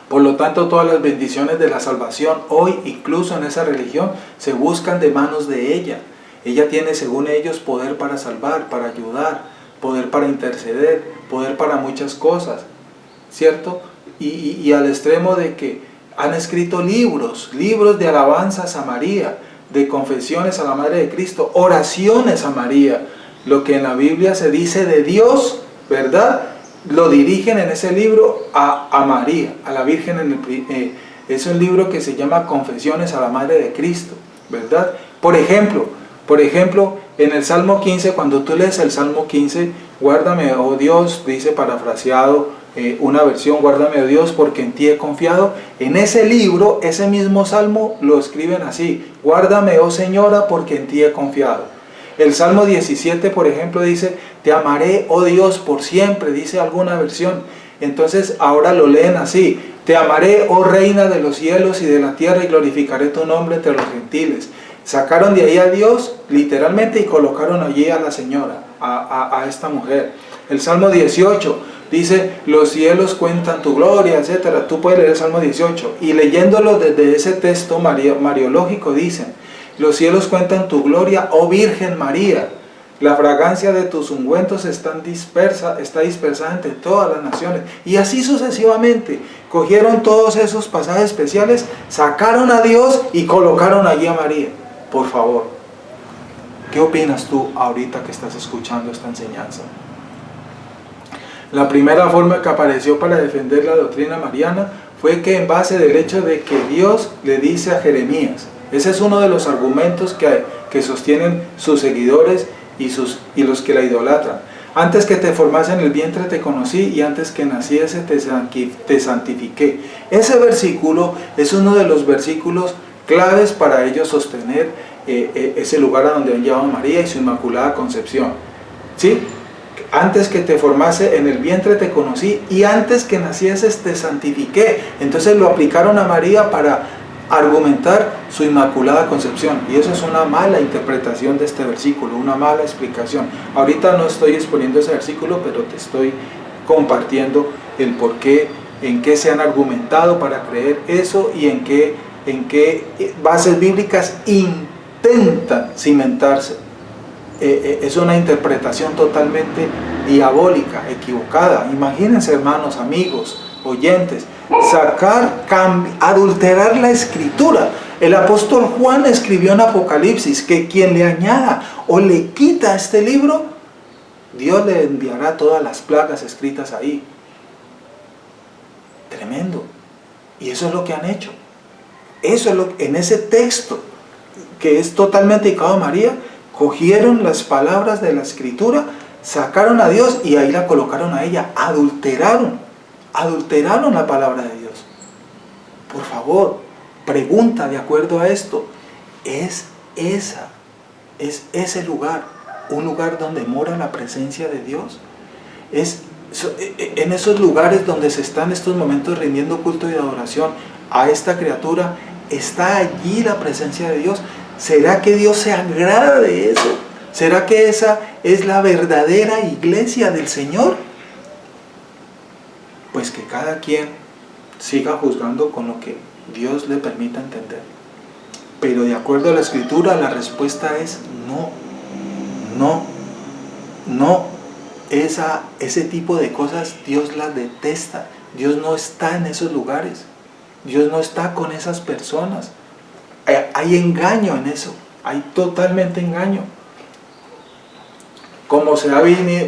Por lo tanto, todas las bendiciones de la salvación hoy, incluso en esa religión, se buscan de manos de ella. Ella tiene, según ellos, poder para salvar, para ayudar, poder para interceder, poder para muchas cosas, ¿cierto? Y al extremo de que han escrito libros de alabanzas a María, de confesiones a la Madre de Cristo, oraciones a María. Lo que en la Biblia se dice de Dios, ¿verdad?, lo dirigen en ese libro a María, a la Virgen. Es un libro que se llama Confesiones a la Madre de Cristo, ¿verdad? Por ejemplo, en el Salmo 15, cuando tú lees el Salmo 15, guárdame, oh Dios, dice parafraseado una versión, guárdame, oh Dios, porque en ti he confiado. En ese libro, ese mismo Salmo lo escriben así: guárdame, oh Señora, porque en ti he confiado. El Salmo 17, por ejemplo, dice: te amaré, oh Dios, por siempre, dice alguna versión. Entonces ahora lo leen así: te amaré, oh Reina de los cielos y de la tierra, y glorificaré tu nombre entre los gentiles. Sacaron de ahí a Dios, literalmente, y colocaron allí a la Señora, a esta mujer. El Salmo 18 dice: los cielos cuentan tu gloria, etc. Tú puedes leer el Salmo 18, y leyéndolo desde ese texto mariológico dicen: Los cielos cuentan tu gloria, oh Virgen María. La fragancia de tus ungüentos está dispersa entre todas las naciones. Y así sucesivamente. Cogieron todos esos pasajes especiales, sacaron a Dios y colocaron allí a María. Por favor, ¿qué opinas tú ahorita que estás escuchando esta enseñanza? La primera forma que apareció para defender la doctrina mariana fue que en base del hecho de que Dios le dice a Jeremías, ese es uno de los argumentos que sostienen sus seguidores y los que la idolatran. Antes que te formase en el vientre te conocí, y antes que naciese te santifiqué. Ese versículo es uno de los versículos claves para ellos sostener ese lugar a donde han llevado a María y su inmaculada concepción. ¿Sí? Antes que te formase en el vientre te conocí, y antes que nacieses te santifiqué. Entonces lo aplicaron a María para argumentar su inmaculada concepción, y eso es una mala interpretación de este versículo, una mala explicación. Ahorita no estoy exponiendo ese versículo, pero te estoy compartiendo el por qué, en qué se han argumentado para creer eso, y en qué bases bíblicas intentan cimentarse. Es una interpretación totalmente diabólica, equivocada. Imagínense, hermanos, amigos, oyentes, adulterar la escritura. El apóstol Juan escribió en Apocalipsis que quien le añada o le quita este libro, Dios le enviará todas las plagas escritas ahí. Tremendo. Y eso es lo que han hecho. Eso es lo que en ese texto que es totalmente dedicado a María, cogieron las palabras de la escritura, sacaron a Dios y ahí la colocaron a ella. Adulteraron la palabra de Dios. Por favor, pregunta de acuerdo a esto. ¿Es ese lugar un lugar donde mora la presencia de Dios? ¿Es en esos lugares donde se está en estos momentos rindiendo culto y adoración a esta criatura, está allí la presencia de Dios? ¿Será que Dios se agrada de eso? ¿Será que esa es la verdadera iglesia del Señor? Pues que cada quien siga juzgando con lo que Dios le permita entender. Pero de acuerdo a la Escritura, la respuesta es no. Ese tipo de cosas Dios las detesta. Dios no está en esos lugares. Dios no está con esas personas. Hay engaño en eso. Hay totalmente engaño.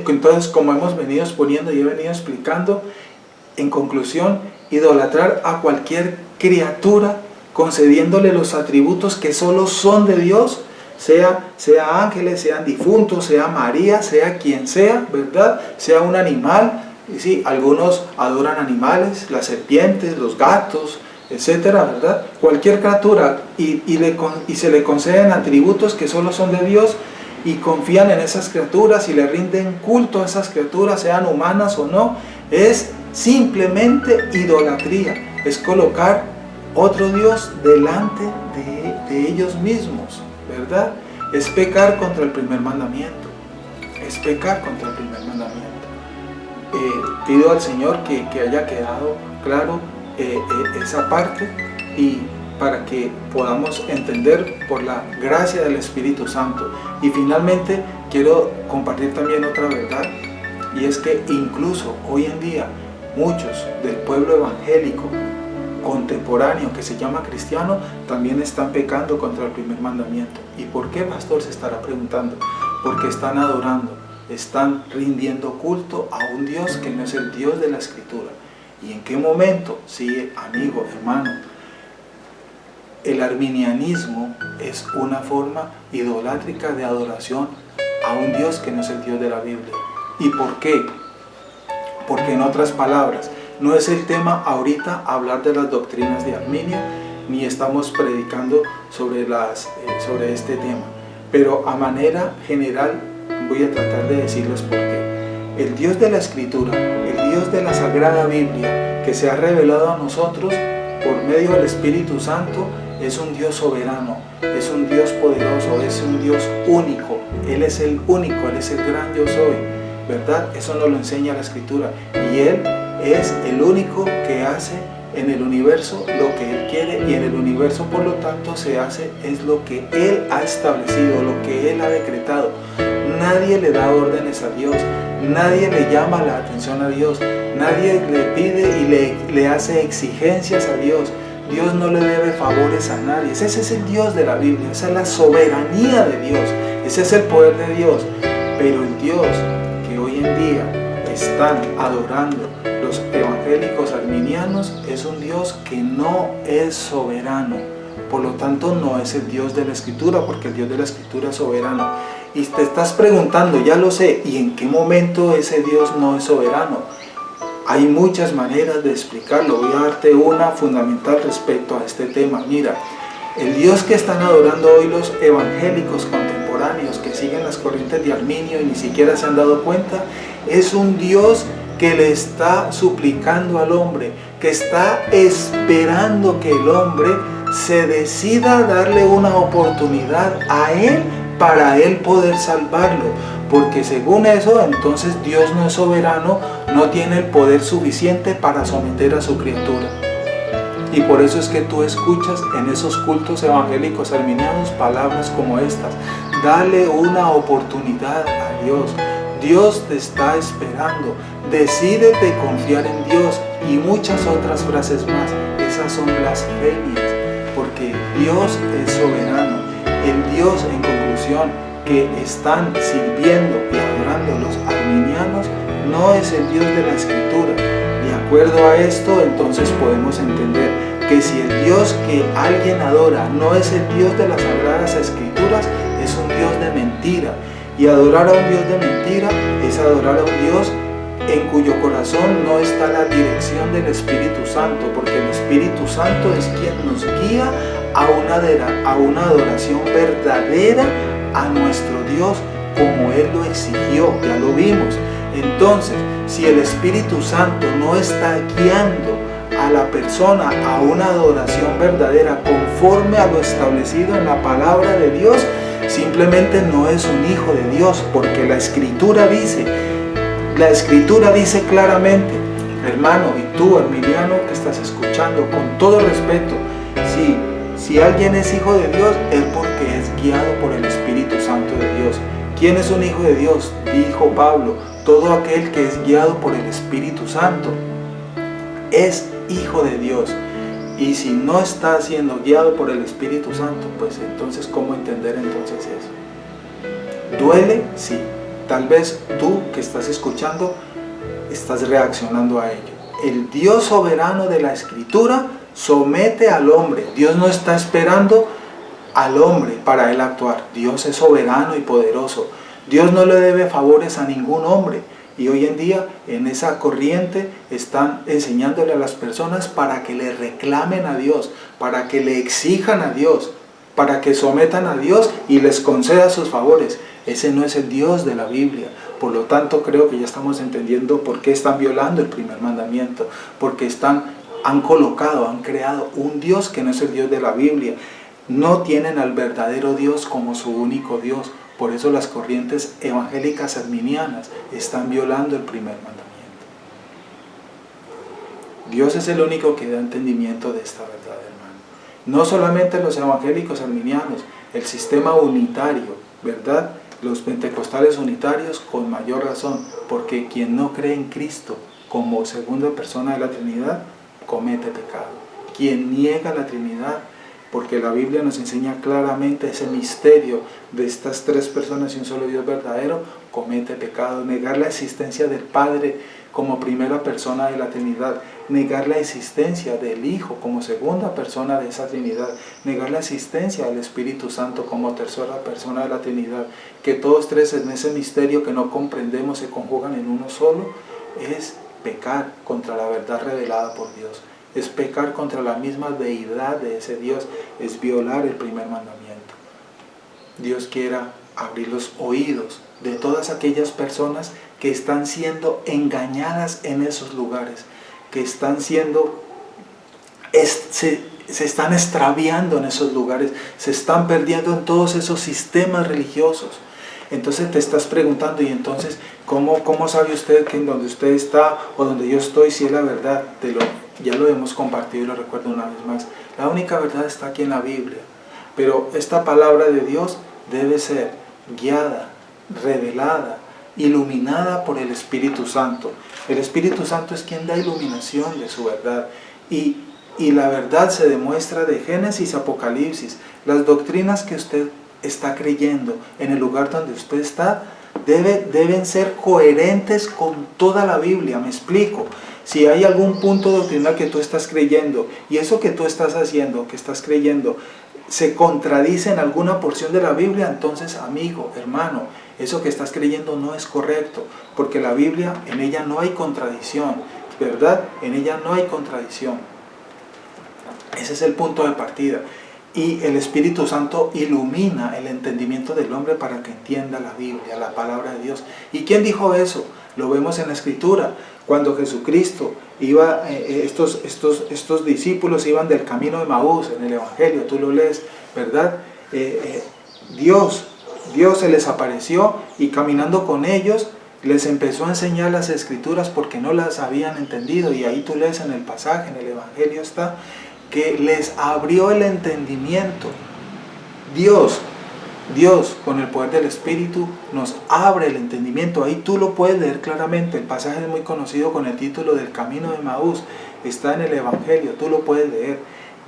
Entonces, como hemos venido exponiendo y he venido explicando, en conclusión, idolatrar a cualquier criatura concediéndole los atributos que solo son de Dios, sea ángeles, sean difuntos, sea María, sea quien sea, ¿verdad? Sea un animal. Sí, algunos adoran animales, las serpientes, los gatos, etcétera, ¿verdad? Cualquier criatura, y se le conceden atributos que solo son de Dios, y confían en esas criaturas y le rinden culto a esas criaturas, sean humanas o no. Es simplemente idolatría, es colocar otro Dios delante de ellos mismos, ¿verdad? Es pecar contra el primer mandamiento. Pido al Señor que haya quedado claro esa parte, y para que podamos entender por la gracia del Espíritu Santo. Y finalmente quiero compartir también otra verdad, y es que incluso hoy en día muchos del pueblo evangélico contemporáneo que se llama cristiano también están pecando contra el primer mandamiento. ¿Y por qué, pastor?, se estará preguntando. Porque están adorando, están rindiendo culto a un Dios que no es el Dios de la Escritura. ¿Y en qué momento? Sí, amigo, hermano, el arminianismo es una forma idolátrica de adoración a un Dios que no es el Dios de la Biblia. ¿Y por qué? Porque, en otras palabras, no es el tema ahorita hablar de las doctrinas de Arminio, ni estamos predicando sobre este tema. Pero a manera general voy a tratar de decirles por qué. El Dios de la Escritura, el Dios de la Sagrada Biblia, que se ha revelado a nosotros por medio del Espíritu Santo, es un Dios soberano, es un Dios poderoso, es un Dios único. Él es el único, Él es el gran yo soy, ¿verdad? Eso nos lo enseña la Escritura. Y Él es el único que hace en el universo lo que Él quiere, y en el universo por lo tanto se hace es lo que Él ha establecido, lo que Él ha decretado. Nadie le da órdenes a Dios, nadie le llama la atención a Dios, nadie le pide y le hace exigencias a Dios. Dios no le debe favores a nadie. Ese es el Dios de la Biblia, esa es la soberanía de Dios, ese es el poder de Dios. Pero el Dios que hoy en día están adorando los evangélicos arminianos es un Dios que no es soberano. Por lo tanto, no es el Dios de la Escritura, porque el Dios de la Escritura es soberano. Y te estás preguntando, ya lo sé, ¿y en qué momento ese Dios no es soberano? Hay muchas maneras de explicarlo. Voy a darte una fundamental respecto a este tema. Mira, el Dios que están adorando hoy los evangélicos contemporáneos que siguen las corrientes de Arminio y ni siquiera se han dado cuenta, es un Dios que le está suplicando al hombre, que está esperando que el hombre se decida a darle una oportunidad a Él para Él poder salvarlo. Porque según eso, entonces Dios no es soberano, no tiene el poder suficiente para someter a su criatura. Y por eso es que tú escuchas en esos cultos evangélicos arminianos palabras como estas: dale una oportunidad a Dios. Dios te está esperando. Decídete confiar en Dios, y muchas otras frases más. Esas son blasfemias, porque Dios es soberano. El Dios, en conclusión, que están sirviendo y adorando los arminianos no es el Dios de la Escritura. De acuerdo a esto, entonces podemos entender que si el Dios que alguien adora no es el Dios de las Sagradas Escrituras, es un Dios de mentira. Y adorar a un Dios de mentira es adorar a un Dios en cuyo corazón no está la dirección del Espíritu Santo, porque el Espíritu Santo es quien nos guía a una adoración verdadera a nuestro Dios, como Él lo exigió, ya lo vimos. Entonces, si el Espíritu Santo no está guiando a la persona a una adoración verdadera conforme a lo establecido en la palabra de Dios, simplemente no es un hijo de Dios, porque la Escritura dice claramente, hermano, y tú, arminiano, que estás escuchando, con todo respeto, si alguien es hijo de Dios, es porque es guiado por el Espíritu Santo de Dios. ¿Quién es un hijo de Dios? Dijo Pablo: todo aquel que es guiado por el Espíritu Santo es hijo de Dios. Y si no está siendo guiado por el Espíritu Santo, pues entonces, ¿cómo entender entonces eso? ¿Duele? Sí. Tal vez tú que estás escuchando estás reaccionando a ello. El Dios soberano de la Escritura somete al hombre. Dios no está esperando al hombre para Él actuar. Dios es soberano y poderoso. Dios no le debe favores a ningún hombre. Y hoy en día en esa corriente están enseñándole a las personas para que le reclamen a Dios, para que le exijan a Dios, para que sometan a Dios y les conceda sus favores. Ese no es el Dios de la Biblia. Por lo tanto, creo que ya estamos entendiendo por qué están violando el primer mandamiento, porque han creado un Dios que no es el Dios de la Biblia. No tienen al verdadero Dios como su único Dios. Por eso las corrientes evangélicas arminianas están violando el primer mandamiento. Dios es el único que da entendimiento de esta verdad, hermano. No solamente los evangélicos arminianos, el sistema unitario, ¿verdad? Los pentecostales unitarios con mayor razón, porque quien no cree en Cristo como segunda persona de la Trinidad, comete pecado. Quien niega la Trinidad, porque la Biblia nos enseña claramente ese misterio de estas tres personas y un solo Dios verdadero, comete pecado. Negar la existencia del Padre como primera persona de la Trinidad, negar la existencia del Hijo como segunda persona de esa Trinidad, negar la existencia del Espíritu Santo como tercera persona de la Trinidad, que todos tres en ese misterio que no comprendemos se conjugan en uno solo, es pecar contra la verdad revelada por Dios. Es pecar contra la misma deidad de ese Dios, es violar el primer mandamiento. Dios quiera abrir los oídos de todas aquellas personas que están siendo engañadas en esos lugares, que están siendo, se están extraviando en esos lugares, se están perdiendo en todos esos sistemas religiosos. Entonces te estás preguntando, y entonces, ¿cómo sabe usted que en donde usted está o donde yo estoy, si es la verdad? Ya lo hemos compartido y lo recuerdo una vez más. La única verdad está aquí en la Biblia. Pero esta palabra de Dios debe ser guiada, revelada, iluminada por el Espíritu Santo. El Espíritu Santo es quien da iluminación de su verdad. Y la verdad se demuestra de Génesis a Apocalipsis. Las doctrinas que usted está creyendo en el lugar donde usted está deben ser coherentes con toda la Biblia. Me explico. Si hay algún punto doctrinal que tú estás creyendo y eso que tú estás haciendo, que estás creyendo, se contradice en alguna porción de la Biblia, entonces, amigo, hermano, eso que estás creyendo no es correcto, porque la Biblia, en ella no hay contradicción, ¿verdad? En ella no hay contradicción. Ese es el punto de partida. Y el Espíritu Santo ilumina el entendimiento del hombre para que entienda la Biblia, la palabra de Dios. ¿Y quién dijo eso? Lo vemos en la Escritura. Cuando Jesucristo iba, estos discípulos iban del camino de Maús, en el Evangelio, tú lo lees, ¿verdad? Dios se les apareció y caminando con ellos les empezó a enseñar las Escrituras porque no las habían entendido. Y ahí tú lees en el pasaje, en el Evangelio está, que les abrió el entendimiento. Dios con el poder del Espíritu nos abre el entendimiento. Ahí tú lo puedes leer claramente. El pasaje es muy conocido con el título del Camino de Maús. Está en el Evangelio, tú lo puedes leer.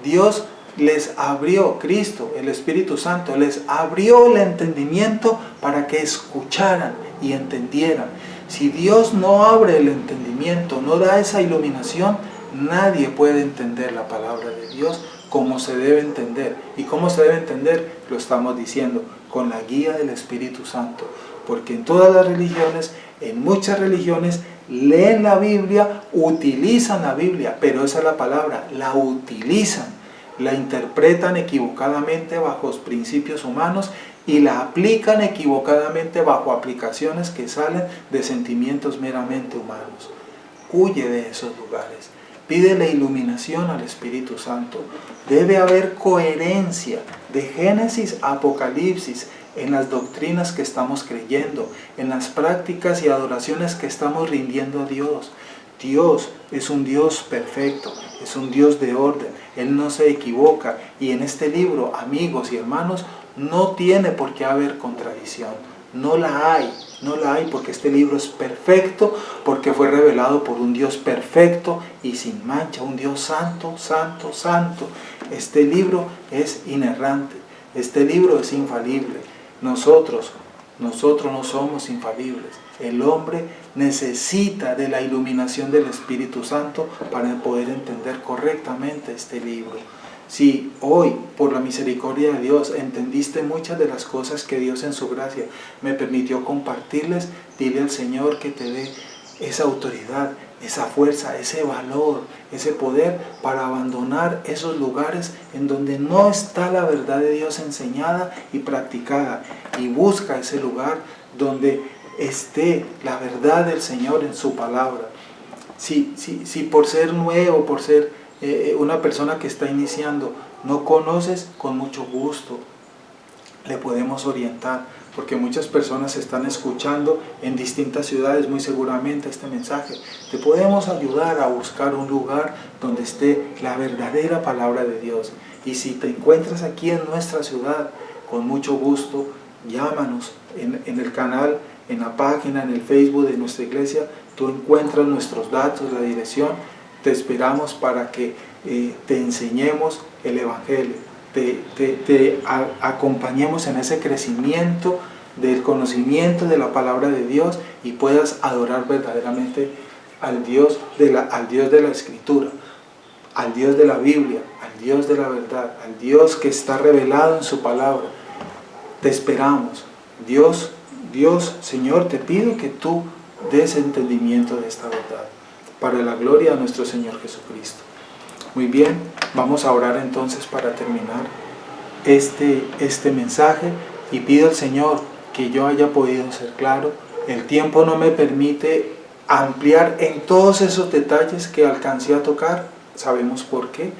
Dios les abrió, Cristo, el Espíritu Santo, les abrió el entendimiento para que escucharan y entendieran. Si Dios no abre el entendimiento, no da esa iluminación, nadie puede entender la palabra de Dios como se debe entender. ¿Y cómo se debe entender? Lo estamos diciendo, con la guía del Espíritu Santo. Porque en todas las religiones, en muchas religiones, leen la Biblia, utilizan la Biblia, pero esa es la palabra, la utilizan, la interpretan equivocadamente bajo principios humanos y la aplican equivocadamente bajo aplicaciones que salen de sentimientos meramente humanos. Huye de esos lugares. Pídele iluminación al Espíritu Santo. Debe haber coherencia de Génesis a Apocalipsis en las doctrinas que estamos creyendo, en las prácticas y adoraciones que estamos rindiendo a Dios. Dios es un Dios perfecto, es un Dios de orden. Él no se equivoca y en este libro, amigos y hermanos, no tiene por qué haber contradicción. No la hay porque este libro es perfecto, porque fue revelado por un Dios perfecto y sin mancha, un Dios santo, santo, santo. Este libro es inerrante, este libro es infalible. Nosotros no somos infalibles. El hombre necesita de la iluminación del Espíritu Santo para poder entender correctamente este libro. Si hoy, por la misericordia de Dios, entendiste muchas de las cosas que Dios en su gracia me permitió compartirles, dile al Señor que te dé esa autoridad, esa fuerza, ese valor, ese poder para abandonar esos lugares en donde no está la verdad de Dios enseñada y practicada. Y busca ese lugar donde esté la verdad del Señor en su palabra. Si por ser nuevo, por ser una persona que está iniciando, no conoces, con mucho gusto le podemos orientar, porque muchas personas están escuchando en distintas ciudades muy seguramente este mensaje. Te podemos ayudar a buscar un lugar donde esté la verdadera palabra de Dios. Y si te encuentras aquí en nuestra ciudad, con mucho gusto, llámanos en el canal, en la página, en el Facebook de nuestra iglesia. Tú encuentras nuestros datos, la dirección. Te esperamos para que te enseñemos el Evangelio, te acompañemos en ese crecimiento del conocimiento de la palabra de Dios y puedas adorar verdaderamente al Dios de la Escritura, al Dios de la Biblia, al Dios de la verdad, al Dios que está revelado en su palabra. Te esperamos. Dios, Señor, te pido que tú des entendimiento de esta verdad, para la gloria de nuestro Señor Jesucristo. Muy bien, vamos a orar entonces para terminar este mensaje y pido al Señor que yo haya podido ser claro. El tiempo no me permite ampliar en todos esos detalles que alcancé a tocar, sabemos por qué,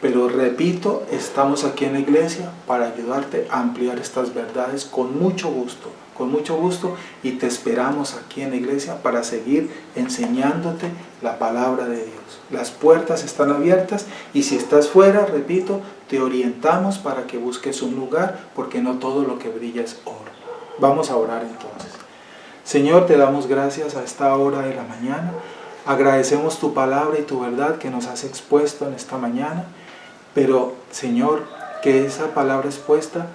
pero repito, estamos aquí en la iglesia para ayudarte a ampliar estas verdades con mucho gusto. con mucho gusto, y te esperamos aquí en la iglesia para seguir enseñándote la palabra de Dios. Las puertas están abiertas y si estás fuera, repito, te orientamos para que busques un lugar, porque no todo lo que brilla es oro. Vamos a orar entonces. Señor, te damos gracias a esta hora de la mañana. Agradecemos tu palabra y tu verdad que nos has expuesto en esta mañana. Pero, Señor, que esa palabra expuesta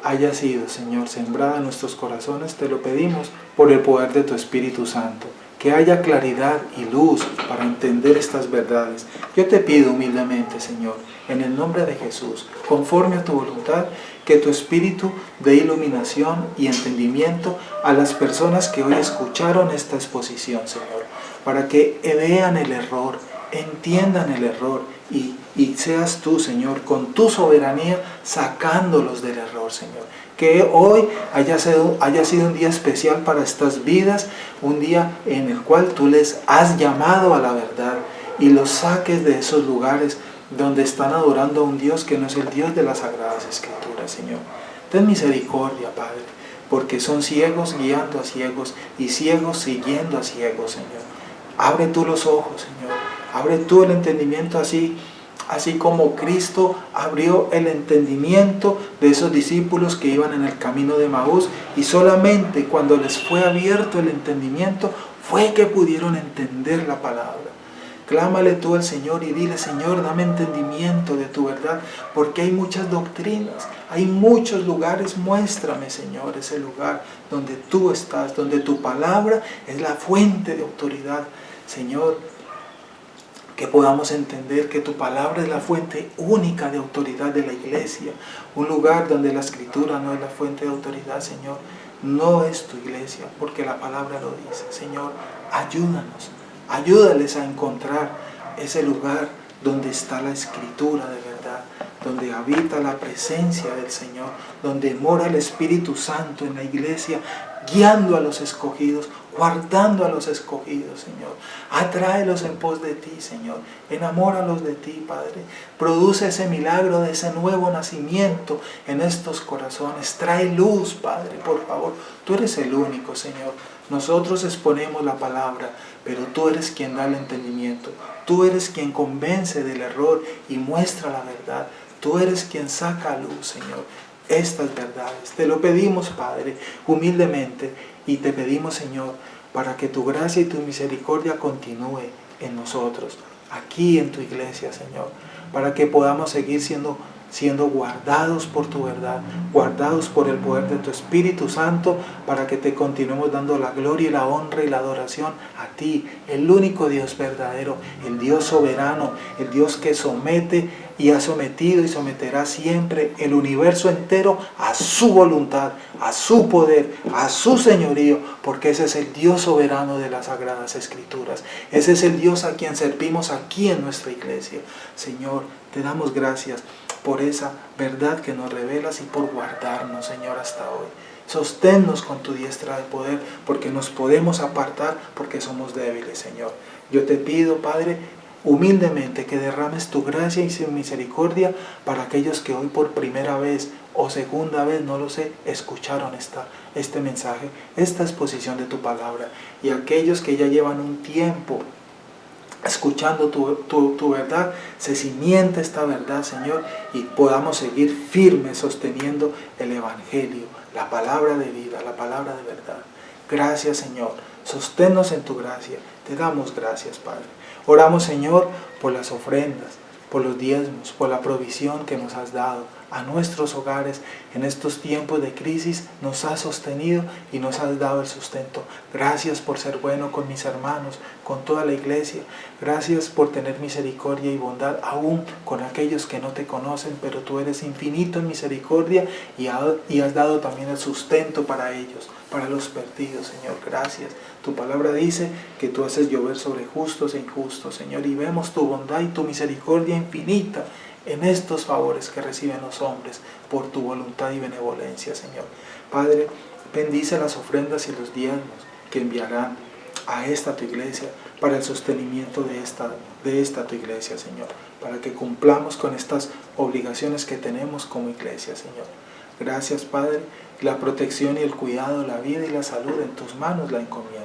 haya sido, Señor, sembrada en nuestros corazones, te lo pedimos por el poder de tu Espíritu Santo. Que haya claridad y luz para entender estas verdades. Yo te pido humildemente, Señor, en el nombre de Jesús, conforme a tu voluntad, que tu Espíritu dé iluminación y entendimiento a las personas que hoy escucharon esta exposición, Señor, para que vean el error, entiendan el error y seas tú, Señor, con tu soberanía sacándolos del error, Señor. Que hoy haya sido un día especial para estas vidas, un día en el cual tú les has llamado a la verdad y los saques de esos lugares donde están adorando a un Dios que no es el Dios de las Sagradas Escrituras, Señor. Ten misericordia, Padre, porque son ciegos guiando a ciegos y ciegos siguiendo a ciegos, Señor. Abre tú los ojos, Señor. Abre tú el entendimiento así como Cristo abrió el entendimiento de esos discípulos que iban en el camino de Emaús, y solamente cuando les fue abierto el entendimiento fue que pudieron entender la palabra. Clámale tú al Señor y dile: Señor, dame entendimiento de tu verdad, porque hay muchas doctrinas, hay muchos lugares. Muéstrame, Señor, ese lugar donde tú estás, donde tu palabra es la fuente de autoridad. Señor, que podamos entender que tu palabra es la fuente única de autoridad de la iglesia. Un lugar donde la Escritura no es la fuente de autoridad, Señor, no es tu iglesia, porque la palabra lo dice. Señor, ayúdales a encontrar ese lugar donde está la Escritura de verdad, donde habita la presencia del Señor, donde mora el Espíritu Santo en la iglesia, guiando a los escogidos, guardando a los escogidos, Señor. Atráelos en pos de ti, Señor. Enamóralos de ti, Padre. Produce ese milagro de ese nuevo nacimiento en estos corazones. Trae luz, Padre, por favor. Tú eres el único, Señor. Nosotros exponemos la palabra, pero tú eres quien da el entendimiento. Tú eres quien convence del error y muestra la verdad. Tú eres quien saca a luz, Señor, estas verdades. Te lo pedimos, Padre, humildemente, y te pedimos, Señor, para que tu gracia y tu misericordia continúe en nosotros, aquí en tu iglesia, Señor, para que podamos seguir siendo guardados por tu verdad, guardados por el poder de tu Espíritu Santo, para que te continuemos dando la gloria y la honra y la adoración a ti, el único Dios verdadero, el Dios soberano, el Dios que somete y ha sometido y someterá siempre el universo entero a su voluntad, a su poder, a su señorío, porque ese es el Dios soberano de las Sagradas Escrituras. Ese es el Dios a quien servimos aquí en nuestra iglesia. Señor, te damos gracias por esa verdad que nos revelas y por guardarnos, Señor, hasta hoy. Sosténnos con tu diestra de poder, porque nos podemos apartar porque somos débiles, Señor. Yo te pido, Padre, humildemente, que derrames tu gracia y tu misericordia para aquellos que hoy por primera vez o segunda vez, no lo sé, escucharon este mensaje, esta exposición de tu palabra, y aquellos que ya llevan un tiempo escuchando tu verdad, se cimienta esta verdad, Señor, y podamos seguir firmes sosteniendo el Evangelio, la palabra de vida, la palabra de verdad. Gracias, Señor. Sosténnos en tu gracia. Te damos gracias, Padre. Oramos, Señor, por las ofrendas, por los diezmos, por la provisión que nos has dado a nuestros hogares en estos tiempos de crisis. Nos has sostenido y nos has dado el sustento. Gracias por ser bueno con mis hermanos, con toda la iglesia. Gracias por tener misericordia y bondad aún con aquellos que no te conocen, pero tú eres infinito en misericordia y has dado también el sustento para ellos, para los perdidos, Señor. Gracias. Tu palabra dice que tú haces llover sobre justos e injustos, Señor, y vemos tu bondad y tu misericordia infinita en estos favores que reciben los hombres por tu voluntad y benevolencia, Señor. Padre, bendice las ofrendas y los diezmos que enviarán a esta tu iglesia para el sostenimiento de esta tu iglesia, Señor, para que cumplamos con estas obligaciones que tenemos como iglesia, Señor. Gracias, Padre, la protección y el cuidado, la vida y la salud en tus manos la encomiendo.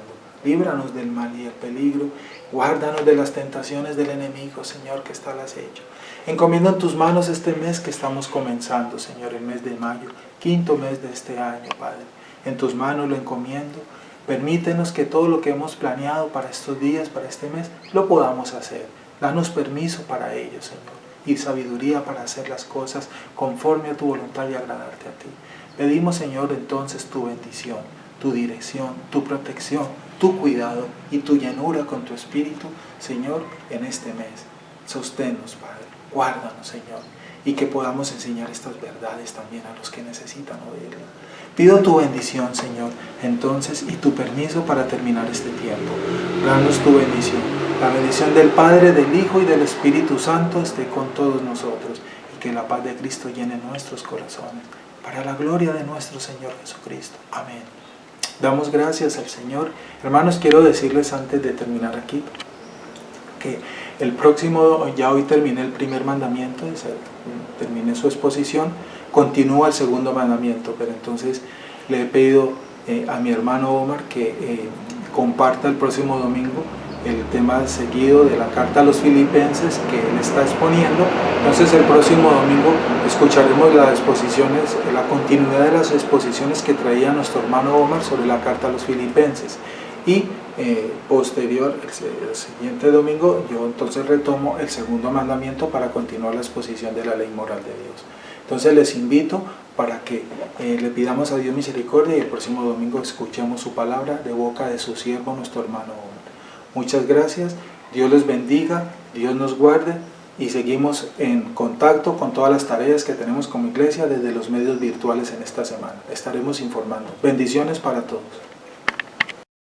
Líbranos del mal y el peligro, guárdanos de las tentaciones del enemigo, Señor, que está al acecho. Encomiendo en tus manos este mes que estamos comenzando, Señor, el mes de mayo, 5º mes de este año, Padre. En tus manos lo encomiendo. Permítenos que todo lo que hemos planeado para estos días, para este mes, lo podamos hacer. Danos permiso para ello, Señor, y sabiduría para hacer las cosas conforme a tu voluntad y agradarte a ti. Pedimos, Señor, entonces tu bendición, tu dirección, tu protección, tu cuidado y tu llenura con tu Espíritu, Señor, en este mes. Sosténnos, Padre, guárdanos, Señor, y que podamos enseñar estas verdades también a los que necesitan oírlas. Pido tu bendición, Señor, entonces, y tu permiso para terminar este tiempo. Danos tu bendición. La bendición del Padre, del Hijo y del Espíritu Santo esté con todos nosotros, y que la paz de Cristo llene nuestros corazones, para la gloria de nuestro Señor Jesucristo. Amén. Damos gracias al Señor. Hermanos, quiero decirles antes de terminar aquí, que el próximo, ya hoy terminé el primer mandamiento, terminé su exposición, continúa el segundo mandamiento, pero entonces le he pedido a mi hermano Omar que comparta el próximo domingo el tema seguido de la carta a los Filipenses que él está exponiendo. Entonces el próximo domingo escucharemos las exposiciones, la continuidad de las exposiciones que traía nuestro hermano Omar sobre la carta a los Filipenses. Y posterior, el siguiente domingo, yo entonces retomo el segundo mandamiento para continuar la exposición de la ley moral de Dios. Entonces les invito para que le pidamos a Dios misericordia y el próximo domingo escuchemos su palabra de boca de su siervo, nuestro hermano Omar. Muchas gracias, Dios les bendiga, Dios nos guarde y seguimos en contacto con todas las tareas que tenemos como iglesia desde los medios virtuales en esta semana. Estaremos informando. Bendiciones para todos.